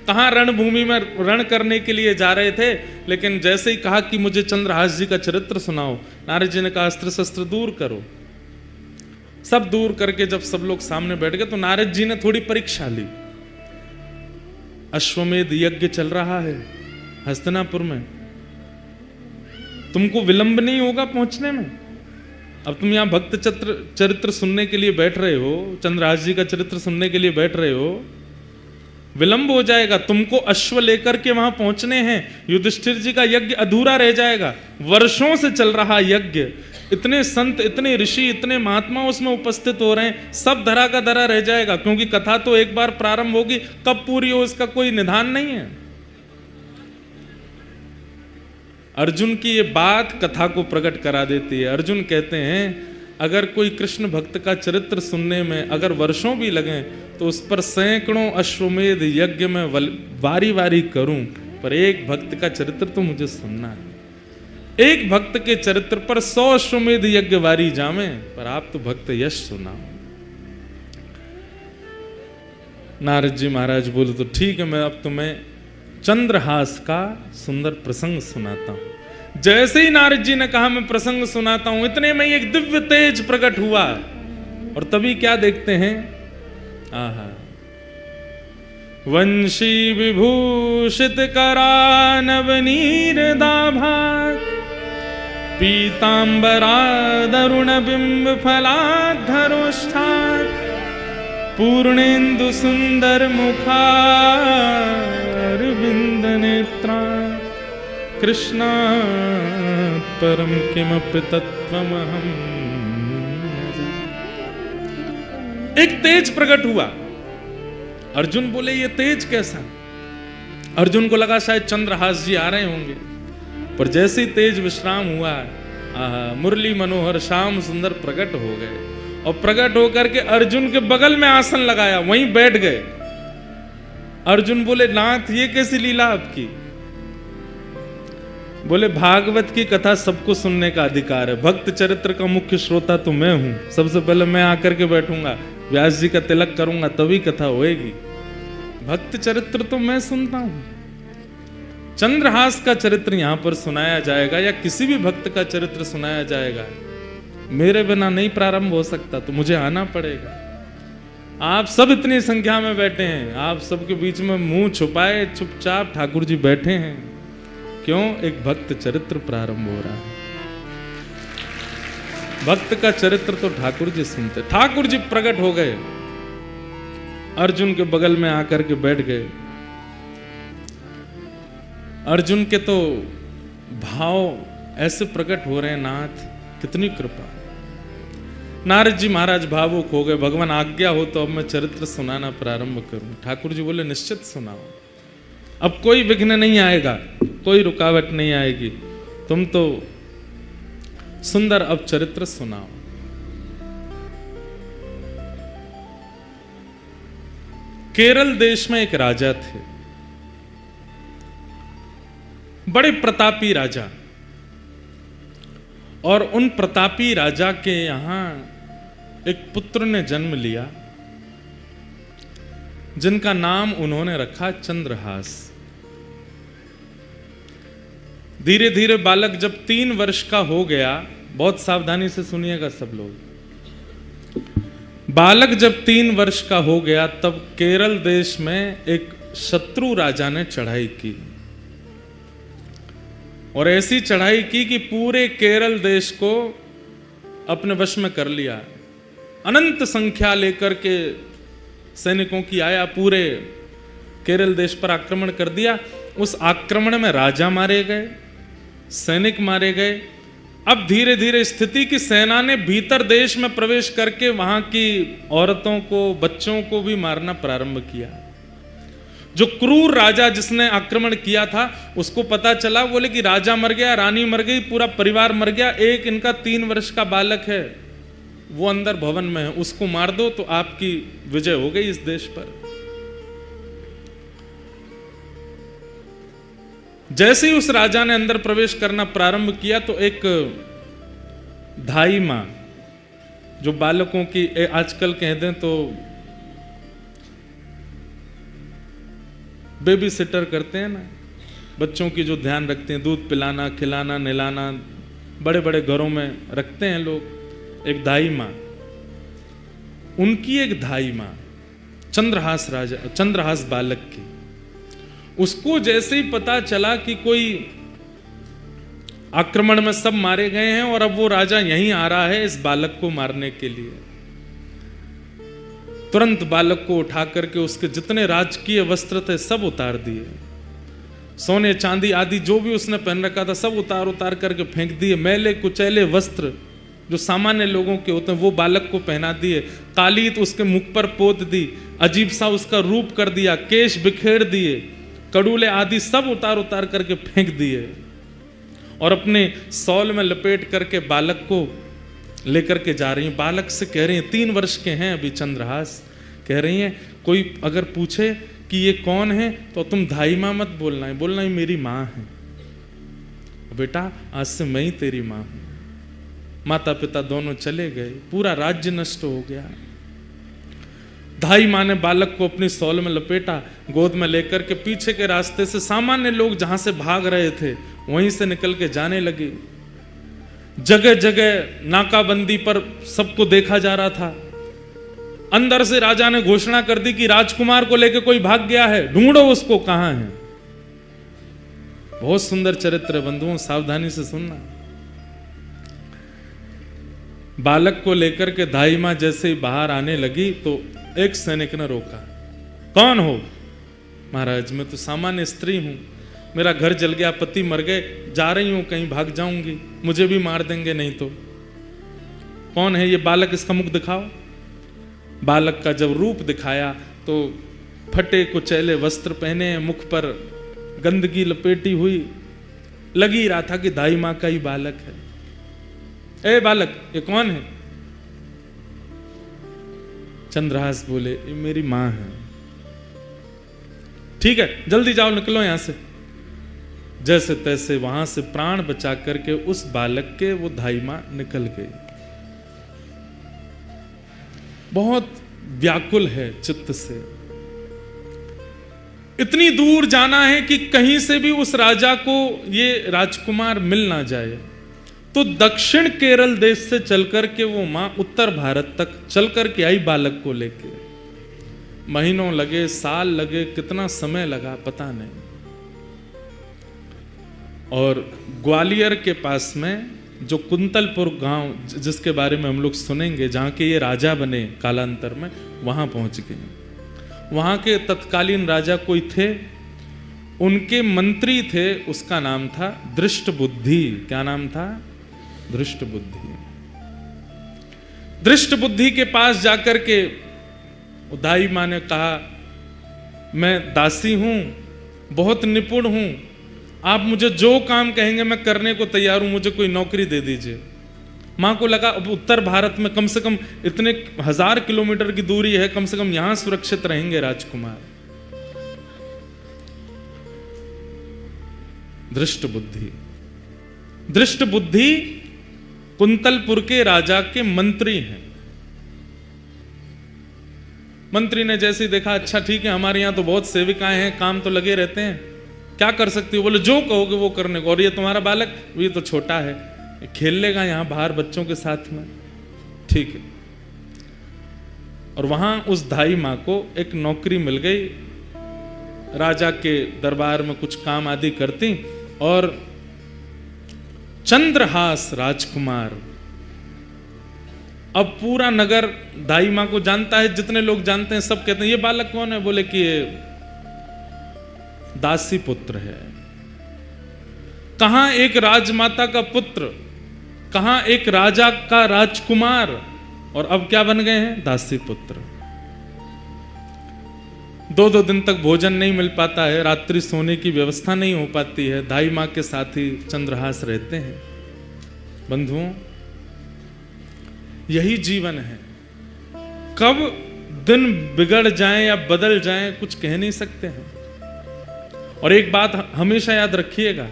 कहां रणभूमि में रण करने के लिए जा रहे थे, लेकिन जैसे ही कहा कि मुझे चंद्रहास जी का चरित्र सुनाओ, नारद जी ने कहा अस्त्र शस्त्र दूर करो। सब दूर करके जब सब लोग सामने बैठ गए तो नारद जी ने थोड़ी परीक्षा ली। अश्वमेध यज्ञ चल रहा है हस्तिनापुर में, तुमको विलंब नहीं होगा पहुंचने में। अब तुम यहां भक्त चरित्र सुनने के लिए बैठ रहे हो, चंद्रहास जी का चरित्र सुनने के लिए बैठ रहे हो, विलंब हो जाएगा, तुमको अश्व लेकर के वहां पहुंचने हैं, युधिष्ठिर जी का यज्ञ अधूरा रह जाएगा। वर्षों से चल रहा यज्ञ, इतने संत, इतने ऋषि, इतने महात्मा उसमें उपस्थित हो रहे हैं, सब धरा का धरा रह जाएगा, क्योंकि कथा तो एक बार प्रारंभ होगी, कब पूरी हो इसका कोई निधान नहीं है। अर्जुन की ये बात कथा को प्रकट करा देती है। अर्जुन कहते हैं अगर कोई कृष्ण भक्त का चरित्र सुनने में अगर वर्षों भी लगे तो उस पर सैकड़ों अश्वमेध यज्ञ में वारी वारी करूं, पर एक भक्त का चरित्र तो मुझे सुनना है। एक भक्त के चरित्र पर 100 अश्वमेध यज्ञ वारी जामे, पर आप तो भक्त यश सुनाओ। नारद जी महाराज बोले तो ठीक है, मैं अब तुम्हें चंद्रहास का सुंदर प्रसंग सुनाता हूं। जैसे ही नारद जी ने कहा मैं प्रसंग सुनाता हूं, इतने में एक दिव्य तेज प्रकट हुआ, और तभी क्या देखते हैं, आहा, वंशी विभूषित करा नवनीर दाभा, पीतांबरा दरुण बिंब फलाधरोष्ठा, पूर्णेन्दु सुंदर मुखारविंद नेत्रा, कृष्णात् परम किमपि तत्त्वमहं। एक तेज प्रकट हुआ। अर्जुन बोले ये तेज कैसा? अर्जुन को लगा शायद चंद्रहास जी आ रहे होंगे, पर जैसे ही तेज विश्राम हुआ, आहा, मुरली मनोहर श्याम सुंदर प्रकट हो गए, और प्रकट होकर के अर्जुन के बगल में आसन लगाया, वहीं बैठ गए। अर्जुन बोले नाथ ये कैसी लीला आपकी? बोले भागवत की कथा सबको सुनने का अधिकार है, भक्त चरित्र का मुख्य श्रोता तो मैं हूं, सबसे पहले मैं आकर के बैठूंगा, व्यास जी का तिलक करूंगा, तभी कथा होएगी। भक्त चरित्र तो मैं सुनता हूं। चंद्रहास का चरित्र यहां पर सुनाया जाएगा या किसी भी भक्त का चरित्र सुनाया जाएगा, मेरे बिना नहीं प्रारंभ हो सकता, तो मुझे आना पड़ेगा। आप सब इतनी संख्या में बैठे हैं, आप सबके बीच में मुंह छुपाए चुपचाप ठाकुर जी बैठे हैं, क्यों? एक भक्त चरित्र प्रारंभ हो रहा है। भक्त का चरित्र तो ठाकुर जी सुनते। ठाकुर जी प्रकट हो गए, अर्जुन के बगल में आकर के बैठ गए। अर्जुन के तो भाव ऐसे प्रकट हो रहे हैं, नाथ कितनी कृपा। नारद जी महाराज भावुक हो गए, भगवान आज्ञा हो तो अब मैं चरित्र सुनाना प्रारंभ करूं। ठाकुर जी बोले निश्चित सुनाओ, अब कोई विघ्न नहीं आएगा, कोई रुकावट नहीं आएगी, तुम तो सुंदर अब चरित्र सुनाओ। केरल देश में एक राजा थे, बड़े प्रतापी राजा, और उन प्रतापी राजा के यहां एक पुत्र ने जन्म लिया, जिनका नाम उन्होंने रखा चंद्रहास। धीरे धीरे बालक जब 3 वर्ष का हो गया, बहुत सावधानी से सुनिएगा सब लोग, बालक जब 3 वर्ष का हो गया तब केरल देश में एक शत्रु राजा ने चढ़ाई की, और ऐसी चढ़ाई की कि पूरे केरल देश को अपने वश में कर लिया। अनंत संख्या लेकर के सैनिकों की आया, पूरे केरल देश पर आक्रमण कर दिया। उस आक्रमण में राजा मारे गए, सैनिक मारे गए। अब धीरे धीरे स्थिति की सेना ने भीतर देश में प्रवेश करके वहां की औरतों को, बच्चों को भी मारना प्रारंभ किया। जो क्रूर राजा जिसने आक्रमण किया था उसको पता चला, बोले कि राजा मर गया, रानी मर गई, पूरा परिवार मर गया, एक इनका 3 वर्ष का बालक है वो अंदर भवन में है, उसको मार दो तो आपकी विजय हो गई इस देश पर। जैसे ही उस राजा ने अंदर प्रवेश करना प्रारंभ किया तो एक धाई मां, जो बालकों की आजकल कह दें तो बेबी सिटर करते हैं ना, बच्चों की जो ध्यान रखते हैं, दूध पिलाना, खिलाना, नहलाना, बड़े बड़े घरों में रखते हैं लोग, एक धाई मां, उनकी एक धाई मां चंद्रहास बालक की, उसको जैसे ही पता चला कि कोई आक्रमण में सब मारे गए हैं और अब वो राजा यहीं आ रहा है इस बालक को मारने के लिए, तुरंत बालक को उठा करके उसके जितने राजकीय वस्त्र थे सब उतार दिए, सोने चांदी आदि जो भी उसने पहन रखा था सब उतार करके फेंक दिए, मैले कुचैले वस्त्र जो सामान्य लोगों के होते हैं वो बालक को पहना दिए, तालीत उसके मुख पर पोत दी, अजीब सा उसका रूप कर दिया, केश बिखेर दिए, कड़ूले आदि सब उतार करके फेंक दिए और अपने सौल में लपेट करके बालक को लेकर के जा रही हैं। बालक से कह रही हैं, 3 वर्ष के हैं अभी चंद्रहास, कह रही हैं कोई अगर पूछे कि ये कौन है तो तुम धाई मां मत बोलना है, बोलना है मेरी मां है, बेटा आज से मैं ही तेरी मां हूं। माता पिता दोनों चले गए, पूरा राज्य नष्ट हो गया। धाई मां ने बालक को अपनी सौल में लपेटा, गोद में लेकर के पीछे के रास्ते से सामान्य लोग जहां से भाग रहे थे वहीं से निकल के जाने लगे। जगह जगह नाकाबंदी पर सबको देखा जा रहा था। अंदर से राजा ने घोषणा कर दी कि राजकुमार को लेकर कोई भाग गया है, ढूंढो उसको, कहां है। बहुत सुंदर चरित्र है बंधुओं, सावधानी से सुनना। बालक को लेकर के धाई मां जैसे ही बाहर आने लगी तो एक सैनिक ने रोका। कौन हो? महाराज मैं तो सामान्य स्त्री हूं, मेरा घर जल गया, पति मर गए, जा रही हूं कहीं, भाग जाऊंगी, मुझे भी मार देंगे नहीं तो। कौन है ये बालक, इसका मुख दिखाओ। बालक का जब रूप दिखाया तो फटे कुचैले वस्त्र पहने, मुख पर गंदगी लपेटी हुई, लग ही रहा था कि धाई मां का ही बालक है। ए बालक ये कौन है? चंद्रहास बोले ये मेरी मां है। ठीक है जल्दी जाओ, निकलो यहां से। जैसे तैसे वहां से प्राण बचा करके उस बालक के वो धाई मां निकल गई। बहुत व्याकुल है चित्त से, इतनी दूर जाना है कि कहीं से भी उस राजा को ये राजकुमार मिल ना जाए। तो दक्षिण केरल देश से चलकर के वो मां उत्तर भारत तक चलकर के आई बालक को लेके। महीनों लगे, साल लगे, कितना समय लगा पता नहीं। और ग्वालियर के पास में जो कुंतलपुर गांव, जिसके बारे में हम लोग सुनेंगे, जहां के ये राजा बने कालांतर में, वहां पहुंच गए। वहां के तत्कालीन राजा कोई थे, उनके मंत्री थे, उसका नाम था दृष्टबुद्धि। क्या नाम था? दृष्टबुद्धि। दृष्टबुद्धि के पास जाकर के धाई मां ने कहा मैं दासी हूं, बहुत निपुण हूं, आप मुझे जो काम कहेंगे मैं करने को तैयार हूं, मुझे कोई नौकरी दे दीजिए। मां को लगा अब उत्तर भारत में कम से कम इतने 1000 किलोमीटर की दूरी है, कम से कम यहां सुरक्षित रहेंगे राजकुमार। दृष्टबुद्धि कुंतलपुर के राजा के मंत्री हैं। मंत्री ने जैसे ही देखा, अच्छा ठीक है, हमारे यहां तो बहुत सेविकाएं हैं, काम तो लगे रहते हैं, क्या कर सकती हो? बोले जो कहोगे वो करने को। और ये तुम्हारा बालक, ये तो छोटा है, खेल लेगा यहां बाहर बच्चों के साथ में, ठीक है। और वहां उस धाई मां को एक नौकरी मिल गई, राजा के दरबार में कुछ काम आदि करती। और चंद्रहास राजकुमार, अब पूरा नगर दाई मां को जानता है, जितने लोग जानते हैं सब कहते हैं ये बालक कौन है? बोले कि ये दासी पुत्र है। कहां एक राजमाता का पुत्र, कहां एक राजा का राजकुमार, और अब क्या बन गए हैं? दासी पुत्र। 2-2 दिन तक भोजन नहीं मिल पाता है, रात्रि सोने की व्यवस्था नहीं हो पाती है। धाई मां के साथ ही चंद्रहास रहते हैं। बंधुओं यही जीवन है, कब दिन बिगड़ जाए या बदल जाए कुछ कह नहीं सकते हैं। और एक बात हमेशा याद रखिएगा,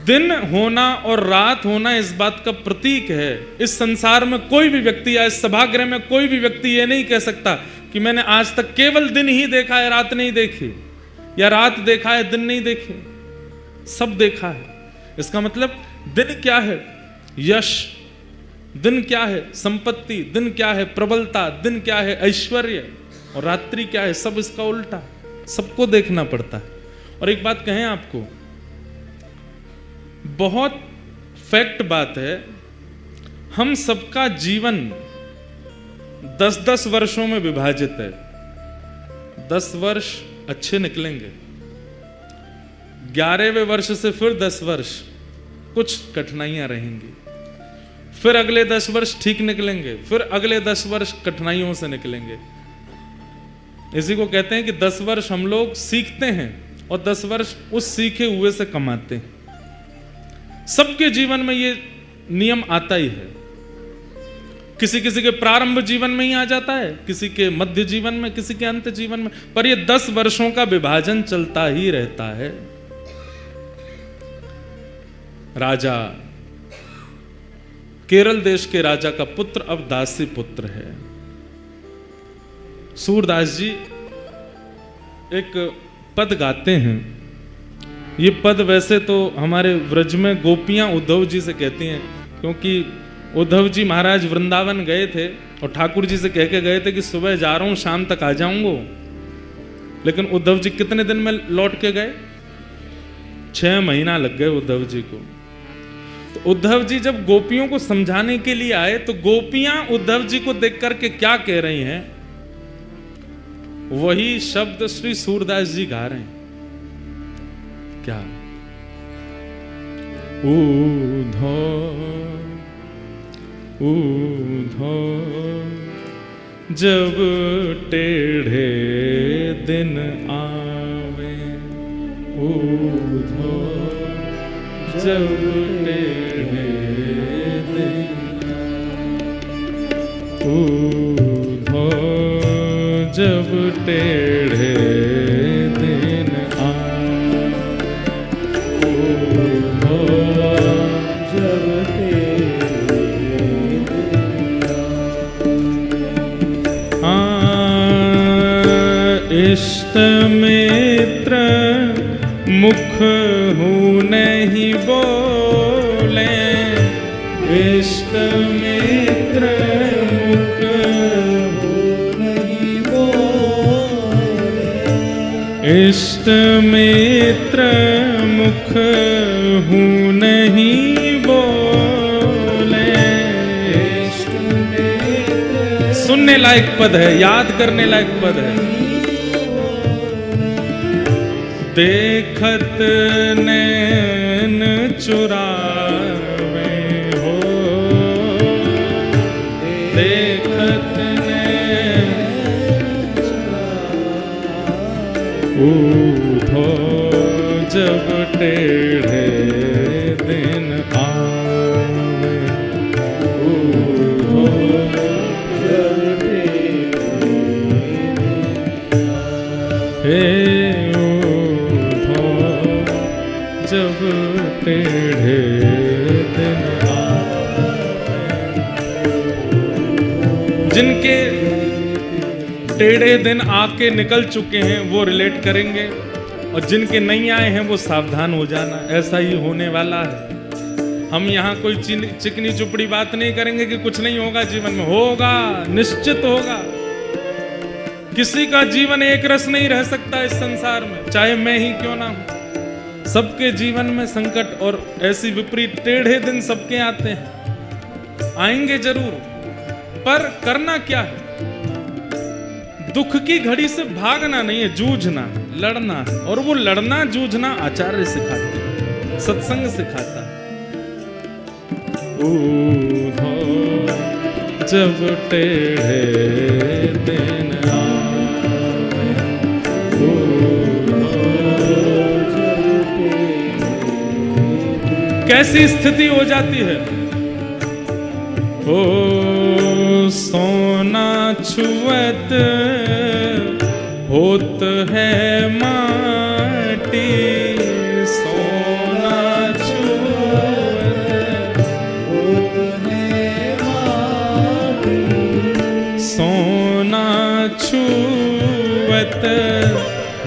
दिन होना और रात होना इस बात का प्रतीक है। इस संसार में कोई भी व्यक्ति या इस सभागृह में कोई भी व्यक्ति ये नहीं कह सकता कि मैंने आज तक केवल दिन ही देखा है, रात नहीं देखी, या रात देखा है दिन नहीं देखे। सब देखा है। इसका मतलब दिन क्या है? यश। दिन क्या है? संपत्ति। दिन क्या है? प्रबलता। दिन क्या है? ऐश्वर्य। और रात्रि क्या है? सब इसका उल्टा। सबको देखना पड़ता है। और एक बात कहें आपको, बहुत फैक्ट बात है, हम सबका जीवन 10-10 वर्षों में विभाजित है। 10 वर्ष अच्छे निकलेंगे, 11वें वर्ष से फिर 10 वर्ष कुछ कठिनाइयां रहेंगी, फिर अगले 10 वर्ष ठीक निकलेंगे, फिर अगले 10 वर्ष कठिनाइयों से निकलेंगे। इसी को कहते हैं कि 10 वर्ष हम लोग सीखते हैं और 10 वर्ष उस सीखे हुए से कमाते हैं। सबके जीवन में ये नियम आता ही है। किसी किसी के प्रारंभ जीवन में ही आ जाता है, किसी के मध्य जीवन में, किसी के अंत जीवन में, पर ये 10 वर्षों का विभाजन चलता ही रहता है। राजा, केरल देश के राजा का पुत्र अब दासी पुत्र है। सूरदास जी एक पद गाते हैं। ये पद वैसे तो हमारे व्रज में गोपियां उद्धव जी से कहती हैं, क्योंकि उद्धव जी महाराज वृंदावन गए थे और ठाकुर जी से कह के गए थे कि सुबह जा रहा हूं, शाम तक आ जाऊंगा। लेकिन उद्धव जी कितने दिन में लौट के गए? 6 महीना लग गए उद्धव जी को। तो उद्धव जी जब गोपियों को समझाने के लिए आए तो गोपियां उद्धव जी को देख करके क्या कह रही हैं, वही शब्द श्री सूरदास जी गा रहे हैं। क्या? ऊधो ऊधो जब टेढ़े दिन आवे, ऊधो जब टेढ़े दिन, ऊधो जब टेढ़े दिन आवे, ऊधो जब टेढ़े दिन आवे। इष्ट मित्र मुख हूँ नहीं बोले, इष्ट मित्र मुख हूँ नहीं बोले, इष्ट मित्र मुख हूँ नहीं बोले। इष्ट मित्र सुनने लायक पद है, याद करने लायक पद है। देखत नैन चुरावे हो, देखत नैन ऊधो जब टेढ़े दिन आवे, ऊधो जब टेढ़े दिन जब टेढ़े दिन आवे। जिनके टेढ़े दिन आके निकल चुके हैं वो रिलेट करेंगे, और जिनके नहीं आए हैं वो सावधान हो जाना, ऐसा ही होने वाला है। हम यहाँ कोई चिकनी चुपड़ी बात नहीं करेंगे कि कुछ नहीं होगा जीवन में, होगा, निश्चित होगा। किसी का जीवन एक रस नहीं रह सकता इस संसार में, चाहे मैं ही क्यों ना हूं। सबके जीवन में संकट और ऐसी विपरीत टेढ़े दिन सबके आते हैं, आएंगे जरूर, पर करना क्या है? दुख की घड़ी से भागना नहीं है, जूझना, लड़ना है। और वो लड़ना जूझना आचार्य सिखाते हैं, सत्संग सिखाता है। ऊधो जब टेढ़े दिन आवे, कैसी स्थिति हो जाती है? ओ सोना छुअत होत है माटी, छूवत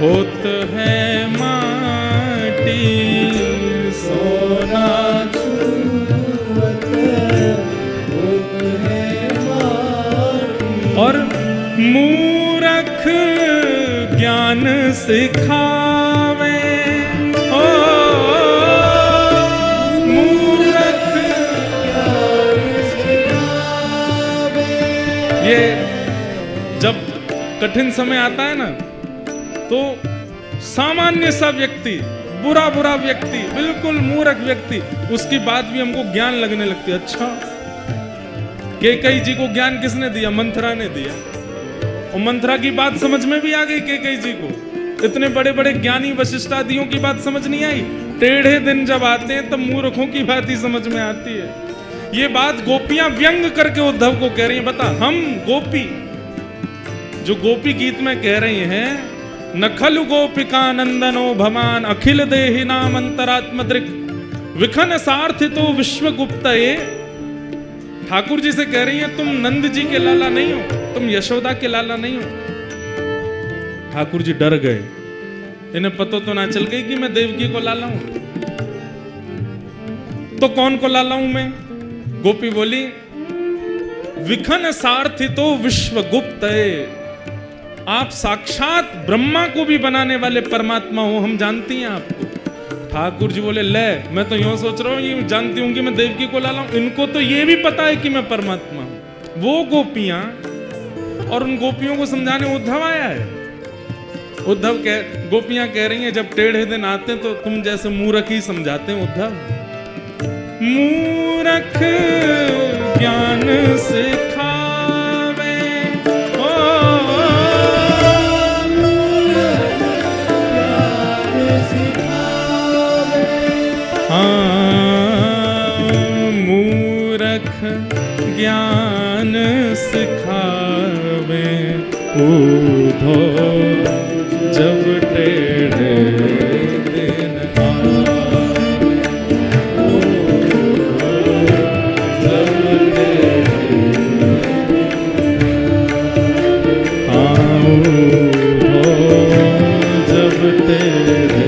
होत है माटी, सोना छूवत होत है माटी। और मूरख ज्ञान सिखावे, ओ मूरख ज्ञान सिखावे। ये जब कठिन समय आता है ना, तो सामान्य सा व्यक्ति, बुरा बुरा व्यक्ति, बिल्कुल मूर्ख व्यक्ति, उसकी बात भी हमको ज्ञान लगने लगती है। अच्छा, कैकेयी जी को ज्ञान किसने दिया? मंथरा ने दिया। और मंथरा की बात समझ में भी आ गई कैकेयी जी को। इतने बड़े बड़े ज्ञानी वशिष्ठादियों की बात समझ नहीं आई। टेढ़े दिन जब आते हैं तब मूर्खों की बात ही समझ में आती है। ये बात गोपियां व्यंग करके उद्धव को कह रही हैं। बता, हम गोपी, जो गोपी गीत में कह रही हैं, नखलु गोपिका नंदनो भमान अखिल देहि नाम अंतरात्मदृक् विखन सार्थितो विश्वगुप्तये। ठाकुर जी से कह रही हैं, तुम नंद जी के लाला नहीं हो, तुम यशोदा के लाला नहीं हो। ठाकुर जी डर गए, इन्हें पता तो ना चल गई कि मैं देवकी को लाला हूं। तो कौन को लाला हूं मैं? गोपी बोली, विखन सार्थितो विश्वगुप्तये, आप साक्षात ब्रह्मा को भी बनाने वाले परमात्मा हो, हम जानती हैं आपको। ठाकुर जी बोले, ले मैं तो यूं सोच रहा हूं, ये जानती हूं कि मैं देवकी को लाला हूं, इनको तो ये भी पता है कि मैं परमात्मा हूं। वो गोपियां, और उन गोपियों को समझाने उद्धव आया है। गोपियां कह रही हैं, जब टेढ़े दिन आते हैं तो तुम जैसे मूर्ख ही समझाते हैं उद्धव। मूर्ख ज्ञान सिखावे, ओ मूर्ख ज्ञान सिखावे, उद्धव जब टेढ़े दिन आवे, जब टेढ़े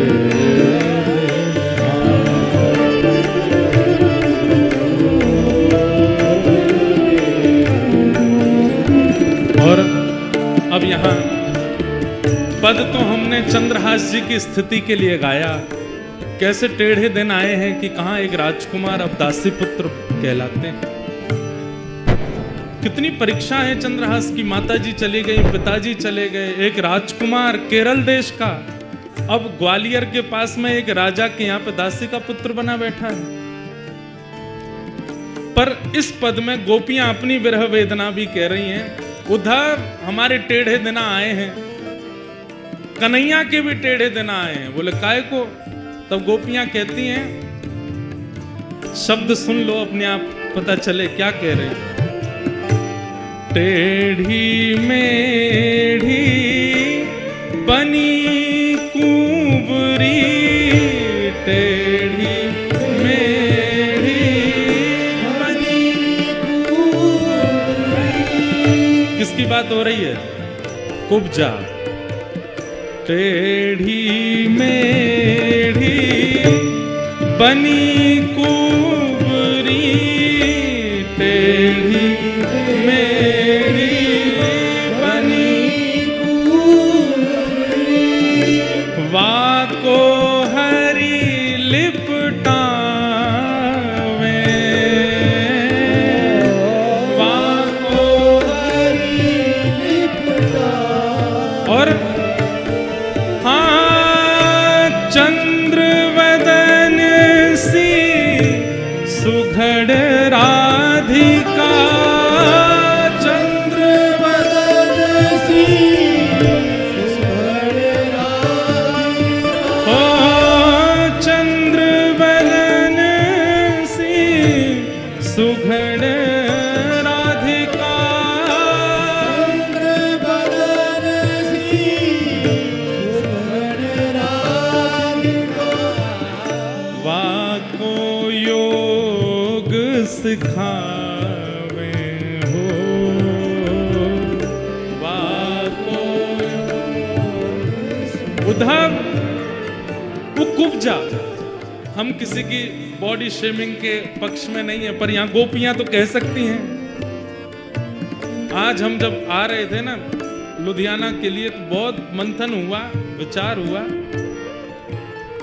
अब यहाँ पद तो हमने चंद्रहास जी की स्थिति के लिए गाया, कैसे टेढ़े दिन आए हैं कि कहाँ एक राजकुमार अब दासी पुत्र कहलाते हैं। कितनी परीक्षा है चंद्रहास की। माता जी चली गई, पिताजी चले गए, एक राजकुमार केरल देश का अब ग्वालियर के पास में एक राजा के यहाँ पे दासी का पुत्र बना बैठा है। पर इस पद में गोपियां अपनी विरह वेदना भी कह रही हैं, उद्धव हमारे टेढ़े दिन आए हैं, कन्हैया के भी टेढ़े दिन आए हैं। बोले काय को? तब गोपियां कहती हैं, शब्द सुन लो अपने आप पता चले क्या कह रहे हैं। टेढ़ी मेढ़ी बनी कुंवरी, टेढ़ी मेढ़ी बनी कुंवरी। किसकी बात हो रही है? कुब्जा। टेढ़ी मेढ़ी बनी कुंवरी, टेढ़ी मेढ़ी बनी कुंवरी, वाको हरी लिपटावे, वाको हरी लिपटावे। और चंद्र वदन सी सुघड़ राधिका, चंद्र वदन सी सुघड़ राधिका, ओ चंद्र वदन सी सुघड़ राधिका, चंद्र वदन सी उद्धव वो कुब्जा, हम किसी की बॉडी शेमिंग के पक्ष में नहीं है, पर यहां गोपियां तो कह सकती हैं। आज हम जब आ रहे थे ना लुधियाना के लिए तो बहुत मंथन हुआ, विचार हुआ।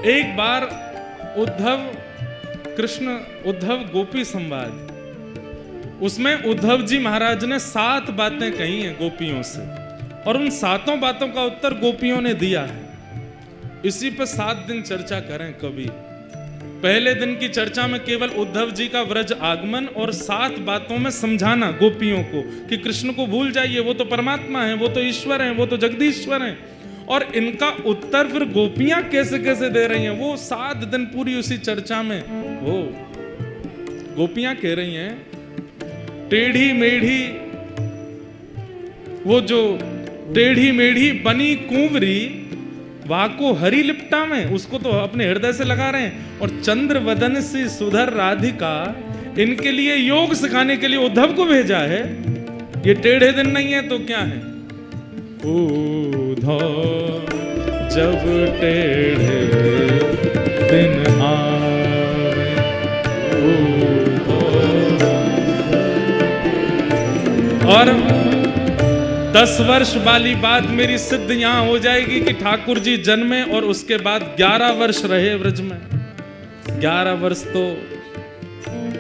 एक बार उद्धव गोपी संवाद, उसमें उद्धव जी महाराज ने 7 बातें कही हैं गोपियों से, और उन 7 बातों का उत्तर गोपियों ने दिया है। इसी पे 7 दिन चर्चा करें कभी। पहले दिन की चर्चा में केवल उद्धव जी का व्रज आगमन और 7 बातों में समझाना गोपियों को कि कृष्ण को भूल जाइए, वो तो परमात्मा है, वो तो ईश्वर है, वो तो जगदीश्वर है। और इनका उत्तर फिर गोपियां कैसे कैसे दे रही हैं, वो 7 दिन पूरी उसी चर्चा में हो। गोपियां कह रही हैं टेढ़ी मेढ़ी, वो जो टेढ़ी मेढ़ी बनी कुंवरी वाको हरि लिपटा में, उसको तो अपने हृदय से लगा रहे हैं। और चंद्र वदन सी सुधर राधिका, इनके लिए योग सिखाने के लिए उद्धव को भेजा है। ये टेढ़े दिन नहीं है तो क्या है? उद्धव जब टेढ़े दिन आवे, और 10 वर्ष वाली बात मेरी सिद्ध यहां हो जाएगी कि ठाकुर जी जन्मे और उसके बाद 11 वर्ष रहे ब्रज में। 11 वर्ष तो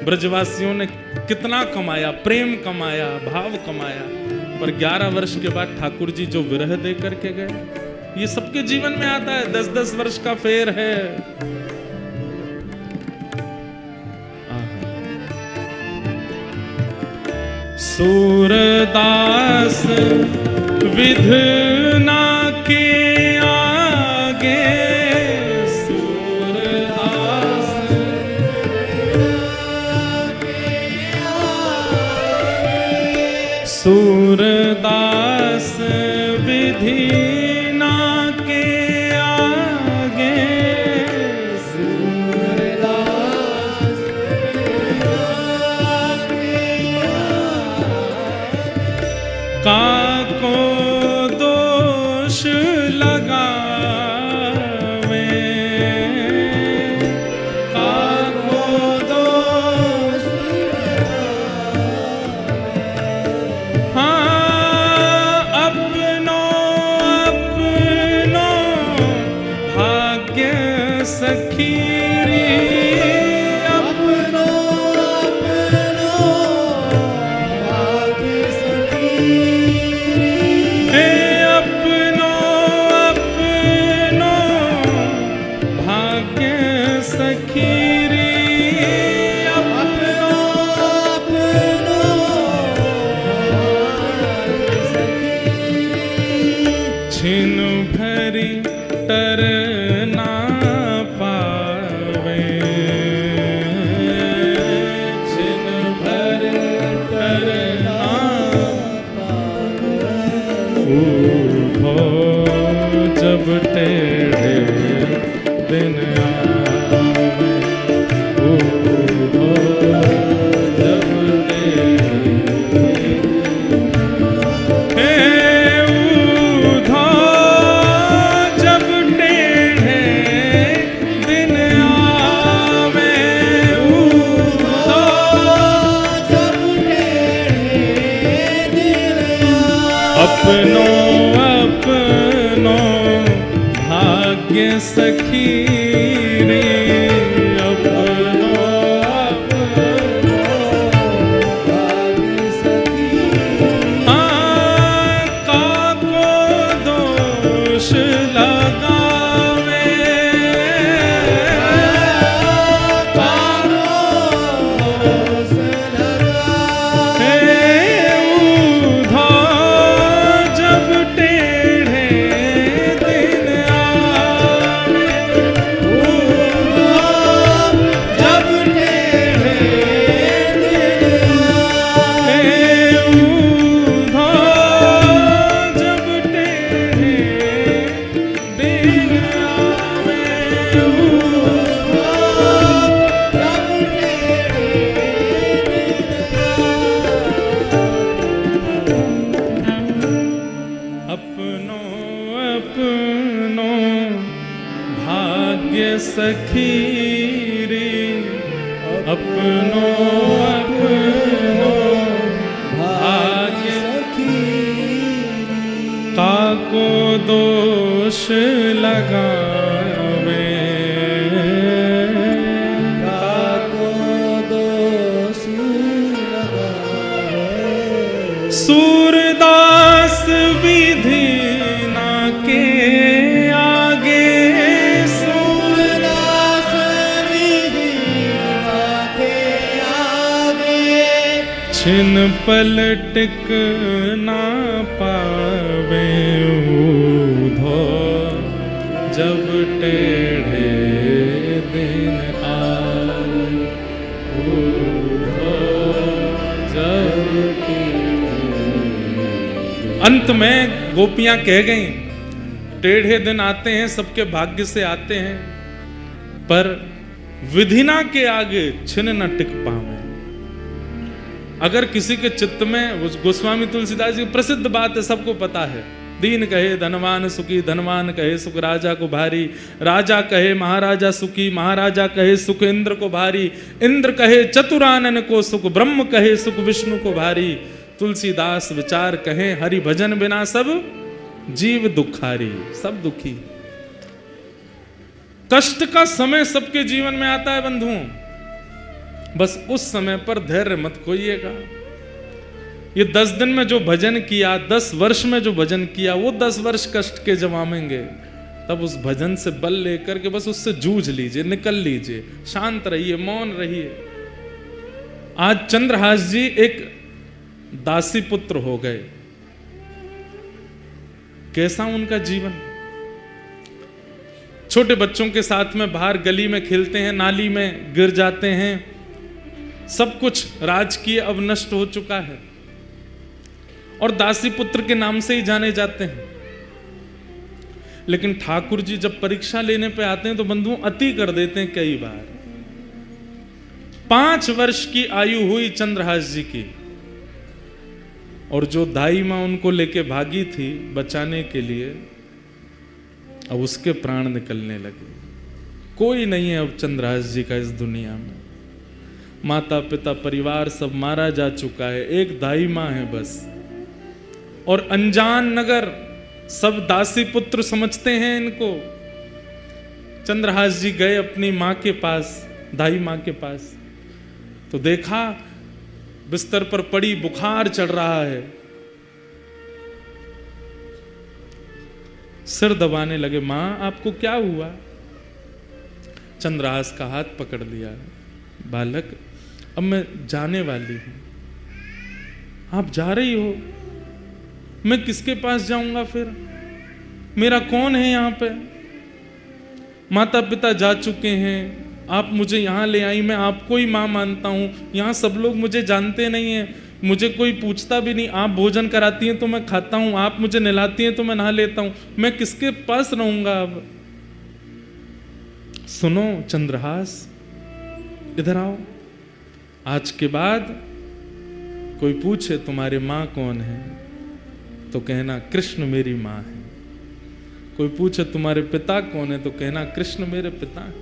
ब्रजवासियों ने कितना कमाया, प्रेम कमाया, भाव कमाया, पर 11 वर्ष के बाद ठाकुर जी जो विरह दे करके गए, ये सबके जीवन में आता है। 10-10 वर्ष का फेर है। सूरदास विधना के आगे, सूरदास सूरदास विधना के आगे, काको दोष लगावे, काको दोष लगावे। हाँ अपनो अपनो भाग्य सखीरी, अपनो अपनो भाग्य छिन भरी तरना पावे, छिन भरी तरना पावे। जब टेढ़े दिन आवे, जब अपनो अपनो भाग्य सखीरी, अपनो अपनो भाग्य सखीरी। हाँ काको दोष लगावे, काको दोष लगावे। अपनो अपनो भाग्य सखी रे, अपनो अपनो भाग्य सखी, काको दोष लगावे, सूरदास विधि ना के आगे, सूरदास विधि ना के आगे, छिन पलटिक ना पावे ऊधो, जब टेढ़े दिन आए ऊधो, जब अंत में गोपियां कह गईं, टेढ़े दिन आते हैं, सबके भाग्य से आते हैं, पर विधिना के आगे छिन न टिक पावे। अगर किसी के चित्त में, गोस्वामी तुलसीदास जी प्रसिद्ध बात है, सबको पता है, दीन कहे धनवान सुखी, धनवान कहे सुख राजा को भारी, राजा कहे महाराजा सुखी, महाराजा कहे सुख इंद्र को भारी, इंद्र कहे चतुरानन को सुख, ब्रह्म कहे सुख विष्णु को भारी, तुलसीदास विचार कहे हरि भजन बिना सब जीव दुखारी, सब दुखी। कष्ट का समय सबके जीवन में आता है बंधुओं, बस उस समय पर धैर्य मत खोइएगा। ये 10 दिन में जो भजन किया, 10 वर्ष में जो भजन किया, वो 10 वर्ष कष्ट के जमावेंगे। तब उस भजन से बल लेकर के बस उससे जूझ लीजिए, निकल लीजिए, शांत रहिए, मौन रहिए। आज चंद्रहास जी एक दासी पुत्र हो गए। कैसा उनका जीवन, छोटे बच्चों के साथ में बाहर गली में खेलते हैं, नाली में गिर जाते हैं, सब कुछ राजकीय अब नष्ट हो चुका है और दासी पुत्र के नाम से ही जाने जाते हैं। लेकिन ठाकुर जी जब परीक्षा लेने पे आते हैं तो बंधुओं अति कर देते हैं कई बार। 5 वर्ष की आयु हुई चंद्रहास जी की, और जो दाई मां उनको लेके भागी थी बचाने के लिए, अब उसके प्राण निकलने लगे। कोई नहीं है अब चंद्रहास जी का इस दुनिया में, माता पिता परिवार सब मारा जा चुका है, एक दाई मां है बस। और अनजान नगर सब दासी पुत्र समझते हैं इनको। चंद्रहास जी गए अपनी मां के पास, दाई मां के पास, तो देखा बिस्तर पर पड़ी, बुखार चढ़ रहा है। सिर दबाने लगे, मां आपको क्या हुआ? चंद्रहास का हाथ पकड़ लिया, बालक अब मैं जाने वाली हूं, आप जा रही हो, मैं किसके पास जाऊंगा फिर? मेरा कौन है यहाँ पे? माता पिता जा चुके हैं, आप मुझे यहाँ ले आई, मैं आपको ही माँ मानता हूँ, यहाँ सब लोग मुझे जानते नहीं हैं, मुझे कोई पूछता भी नहीं, आप भोजन कराती हैं तो मैं खाता हूँ, आप मुझे नहलाती हैं तो मैं नहा लेता हूँ, मैं किसके पास रहूंगा अब? सुनो चंद्रहास, इधर आओ, आज के बाद कोई पूछे तुम्हारे माँ कौन है तो कहना कृष्ण मेरी माँ है। कोई पूछे तुम्हारे पिता कौन है तो कहना कृष्ण मेरे पिता है।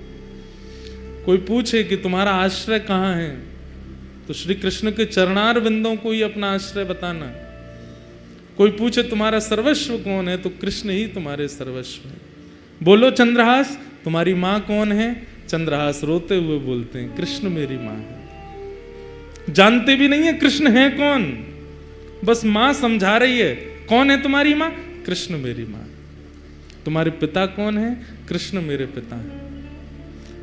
कोई पूछे कि तुम्हारा आश्रय कहाँ है तो श्री कृष्ण के चरणार बिंदों को ही अपना आश्रय बताना। कोई पूछे तुम्हारा सर्वस्व कौन है तो कृष्ण ही तुम्हारे सर्वस्व है। बोलो चंद्रहास तुम्हारी माँ कौन है? चंद्रहास रोते हुए बोलते हैं कृष्ण मेरी माँ है। जानते भी नहीं है कृष्ण है कौन, बस माँ समझा रही है। कौन है तुम्हारी माँ? कृष्ण मेरी माँ। तुम्हारे पिता कौन है? कृष्ण मेरे पिता है।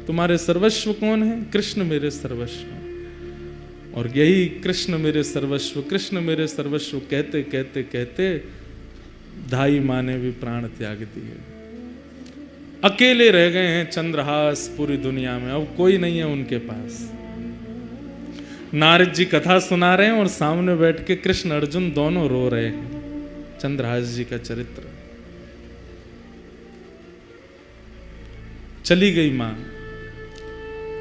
तुम्हारे सर्वस्व कौन है? कृष्ण मेरे सर्वस्व। और यही कृष्ण मेरे सर्वस्व, कृष्ण मेरे सर्वस्व कहते कहते कहते दाई माँ ने भी प्राण त्याग दिए। अकेले रह गए हैं चंद्रहास पूरी दुनिया में, अब कोई नहीं है उनके पास। नारद जी कथा सुना रहे हैं और सामने बैठ के कृष्ण अर्जुन दोनों रो रहे हैं चंद्रहास जी का चरित्र। चली गई मां,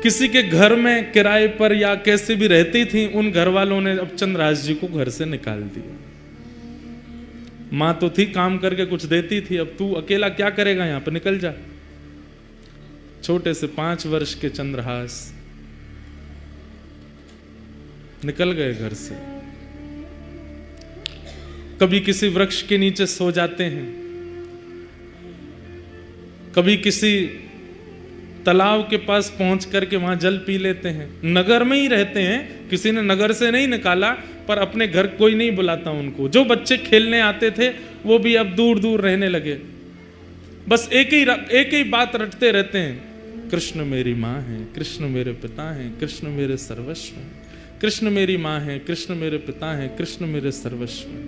किसी के घर में किराए पर या कैसे भी रहती थी, उन घर वालों ने अब चंद्रहास जी को घर से निकाल दिया। मां तो थी, काम करके कुछ देती थी, अब तू अकेला क्या करेगा, यहां पर निकल जा। छोटे से 5 वर्ष के चंद्रहास निकल गए घर से। कभी किसी वृक्ष के नीचे सो जाते हैं, कभी किसी तालाब के पास पहुंच करके वहां जल पी लेते हैं। नगर में ही रहते हैं, किसी ने नगर से नहीं निकाला, पर अपने घर कोई नहीं बुलाता उनको। जो बच्चे खेलने आते थे वो भी अब दूर दूर रहने लगे। बस एक ही बात रटते रहते हैं, कृष्ण मेरी माँ है, कृष्ण मेरे पिता हैं, कृष्ण मेरे सर्वस्व हैं, कृष्ण मेरी माँ है, कृष्ण मेरे पिता हैं, कृष्ण मेरे सर्वस्व हैं।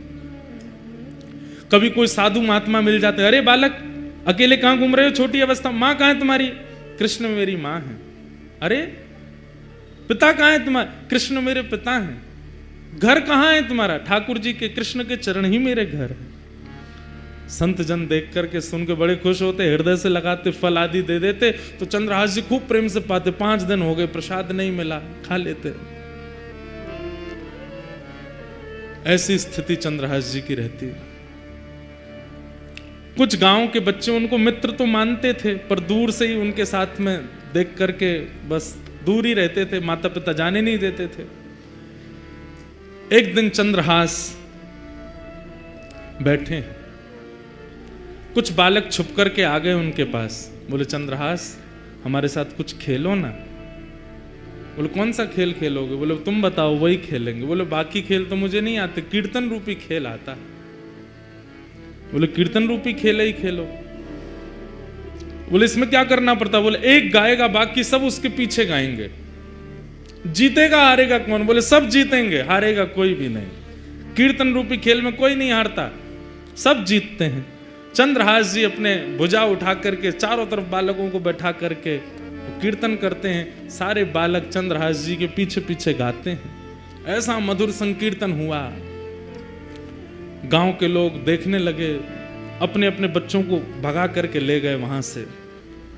कभी कोई साधु महात्मा मिल जाते, अरे बालक अकेले कहां घूम रहे हो, छोटी अवस्था, माँ कहां है तुम्हारी, कृष्ण मेरी माँ है। अरे पिता कहां है तुम्हारा, कृष्ण मेरे पिता हैं। घर कहां है तुम्हारा, ठाकुर जी के, कृष्ण के चरण ही मेरे घर है। संत जन देख करके सुन के बड़े खुश होते, हृदय से लगाते, फल आदि दे देते। तो चंद्रहास जी खूब प्रेम से पाते। 5 दिन हो गए, प्रसाद नहीं मिला, खा लेते। ऐसी स्थिति चंद्रहास जी की रहती है। कुछ गांव के बच्चे उनको मित्र तो मानते थे, पर दूर से ही उनके साथ में देख करके बस दूर ही रहते थे, माता पिता जाने नहीं देते थे। एक दिन चंद्रहास बैठे, कुछ बालक छुप करके आ गए उनके पास। बोले चंद्रहास हमारे साथ कुछ खेलो ना। बोले कौन सा खेल खेलोगे? बोले तुम बताओ, वही खेलेंगे। बोले बाकी खेल तो मुझे नहीं आते, कीर्तन रूपी खेल आता है। बोले कीर्तन रूपी खेल ही खेलो। बोले इसमें क्या करना पड़ता? बोले एक गाएगा, बाकी सब उसके पीछे गाएंगे। जीतेगा हारेगा कौन? बोले सब जीतेंगे, हारेगा कोई भी नहीं। कीर्तन रूपी खेल में कोई नहीं हारता, सब जीतते हैं। चंद्रहास जी अपने भुजा उठा करके चारों तरफ बालकों को बैठा करके कीर्तन करते हैं। सारे बालक चंद्रहास जी के पीछे पीछे गाते हैं। ऐसा मधुर संकीर्तन हुआ, गांव के लोग देखने लगे, अपने अपने बच्चों को भगा करके ले गए वहां से।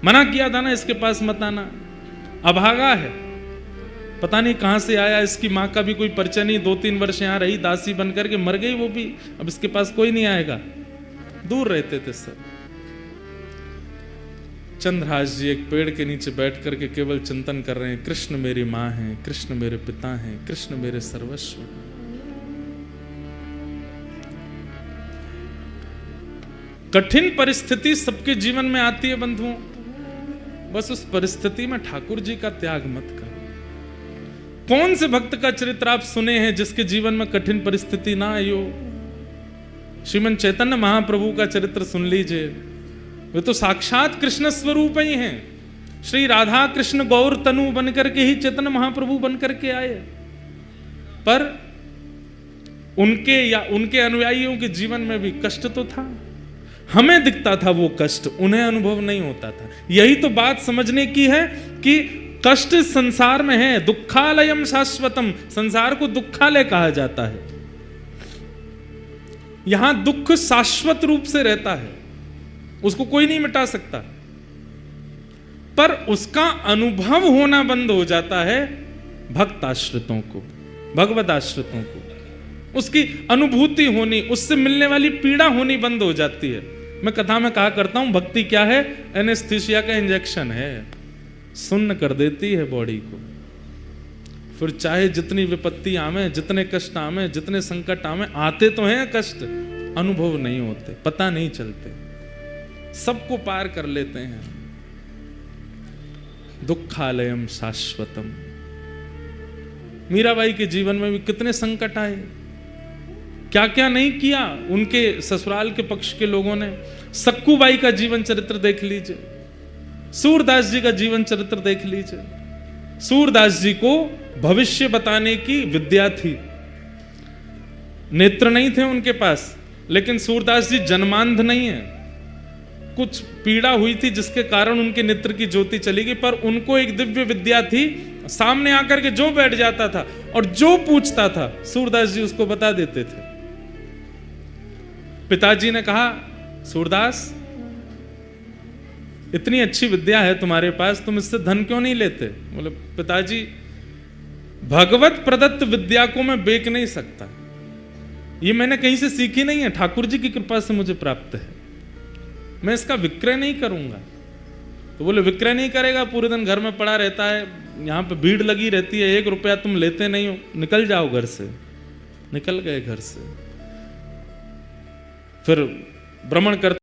मना किया था ना इसके पास मत आना, अभागा है, पता नहीं कहां से आया, इसकी माँ का भी कोई परिचय नहीं, 2-3 वर्ष यहां रही, दासी बन करके मर गई वो भी, अब इसके पास कोई नहीं आएगा। दूर रहते थे सब। चंद्रहास जी एक पेड़ के नीचे बैठ करके केवल चिंतन कर रहे हैं, कृष्ण मेरी माँ है, कृष्ण मेरे पिता हैं, कृष्ण मेरे सर्वस्व। कठिन परिस्थिति सबके जीवन में आती है बंधुओं, बस उस परिस्थिति में ठाकुर जी का त्याग मत करो। कौन से भक्त का चरित्र आप सुने हैं जिसके जीवन में कठिन परिस्थिति ना आई हो? श्रीमन चैतन्य महाप्रभु का चरित्र सुन लीजिए, वे तो साक्षात कृष्ण स्वरूप ही हैं। श्री राधा कृष्ण गौर तनु बनकर के ही चैतन्य महाप्रभु बनकर के आए, पर उनके या उनके अनुयायियों के जीवन में भी कष्ट तो था। हमें दिखता था वो कष्ट, उन्हें अनुभव नहीं होता था। यही तो बात समझने की है कि कष्ट संसार में है, दुखालयम शाश्वतम, संसार को दुखालय कहा जाता है। यहां दुख शाश्वत रूप से रहता है, उसको कोई नहीं मिटा सकता, पर उसका अनुभव होना बंद हो जाता है भक्त आश्रितों को, भगवत आश्रितों को। उसकी अनुभूति होनी, उससे मिलने वाली पीड़ा होनी बंद हो जाती है। मैं कथा में कहा करता हूं, भक्ति क्या है? एनेस्थीसिया का इंजेक्शन है, सुन्न कर देती है बॉडी को। फिर चाहे जितनी विपत्ति आवे, जितने कष्ट आवे, जितने संकट आवे, आते तो हैं कष्ट, अनुभव नहीं होते, पता नहीं चलते, सबको पार कर लेते हैं। दुखालयम शाश्वतम। मीराबाई के जीवन में भी कितने संकट आए, क्या क्या नहीं किया उनके ससुराल के पक्ष के लोगों ने। सक्कूबाई का जीवन चरित्र देख लीजिए, सूरदास जी का जीवन चरित्र देख लीजिए। सूरदास जी को भविष्य बताने की विद्या थी, नेत्र नहीं थे उनके पास, लेकिन सूरदास जी जन्मांध नहीं है। कुछ पीड़ा हुई थी जिसके कारण उनके नेत्र की ज्योति चली गई, पर उनको एक दिव्य विद्या थी, सामने आकर के जो बैठ जाता था और जो पूछता था सूरदास जी उसको बता देते थे। पिताजी ने कहा, सूरदास इतनी अच्छी विद्या है तुम्हारे पास, तुम इससे धन क्यों नहीं लेते? बोले पिताजी, भगवत प्रदत्त विद्या को मैं बेच नहीं सकता, ये मैंने कहीं से सीखी नहीं है, ठाकुर जी की कृपा से मुझे प्राप्त है। मैं इसका विक्रय नहीं करूंगा। तो बोले विक्रय नहीं करेगा, पूरे दिन घर में पड़ा रहता है, यहाँ पे भीड़ लगी रहती है, 1 रुपया तुम लेते नहीं हो, निकल जाओ घर से। निकल गए घर से, फिर भ्रमण करते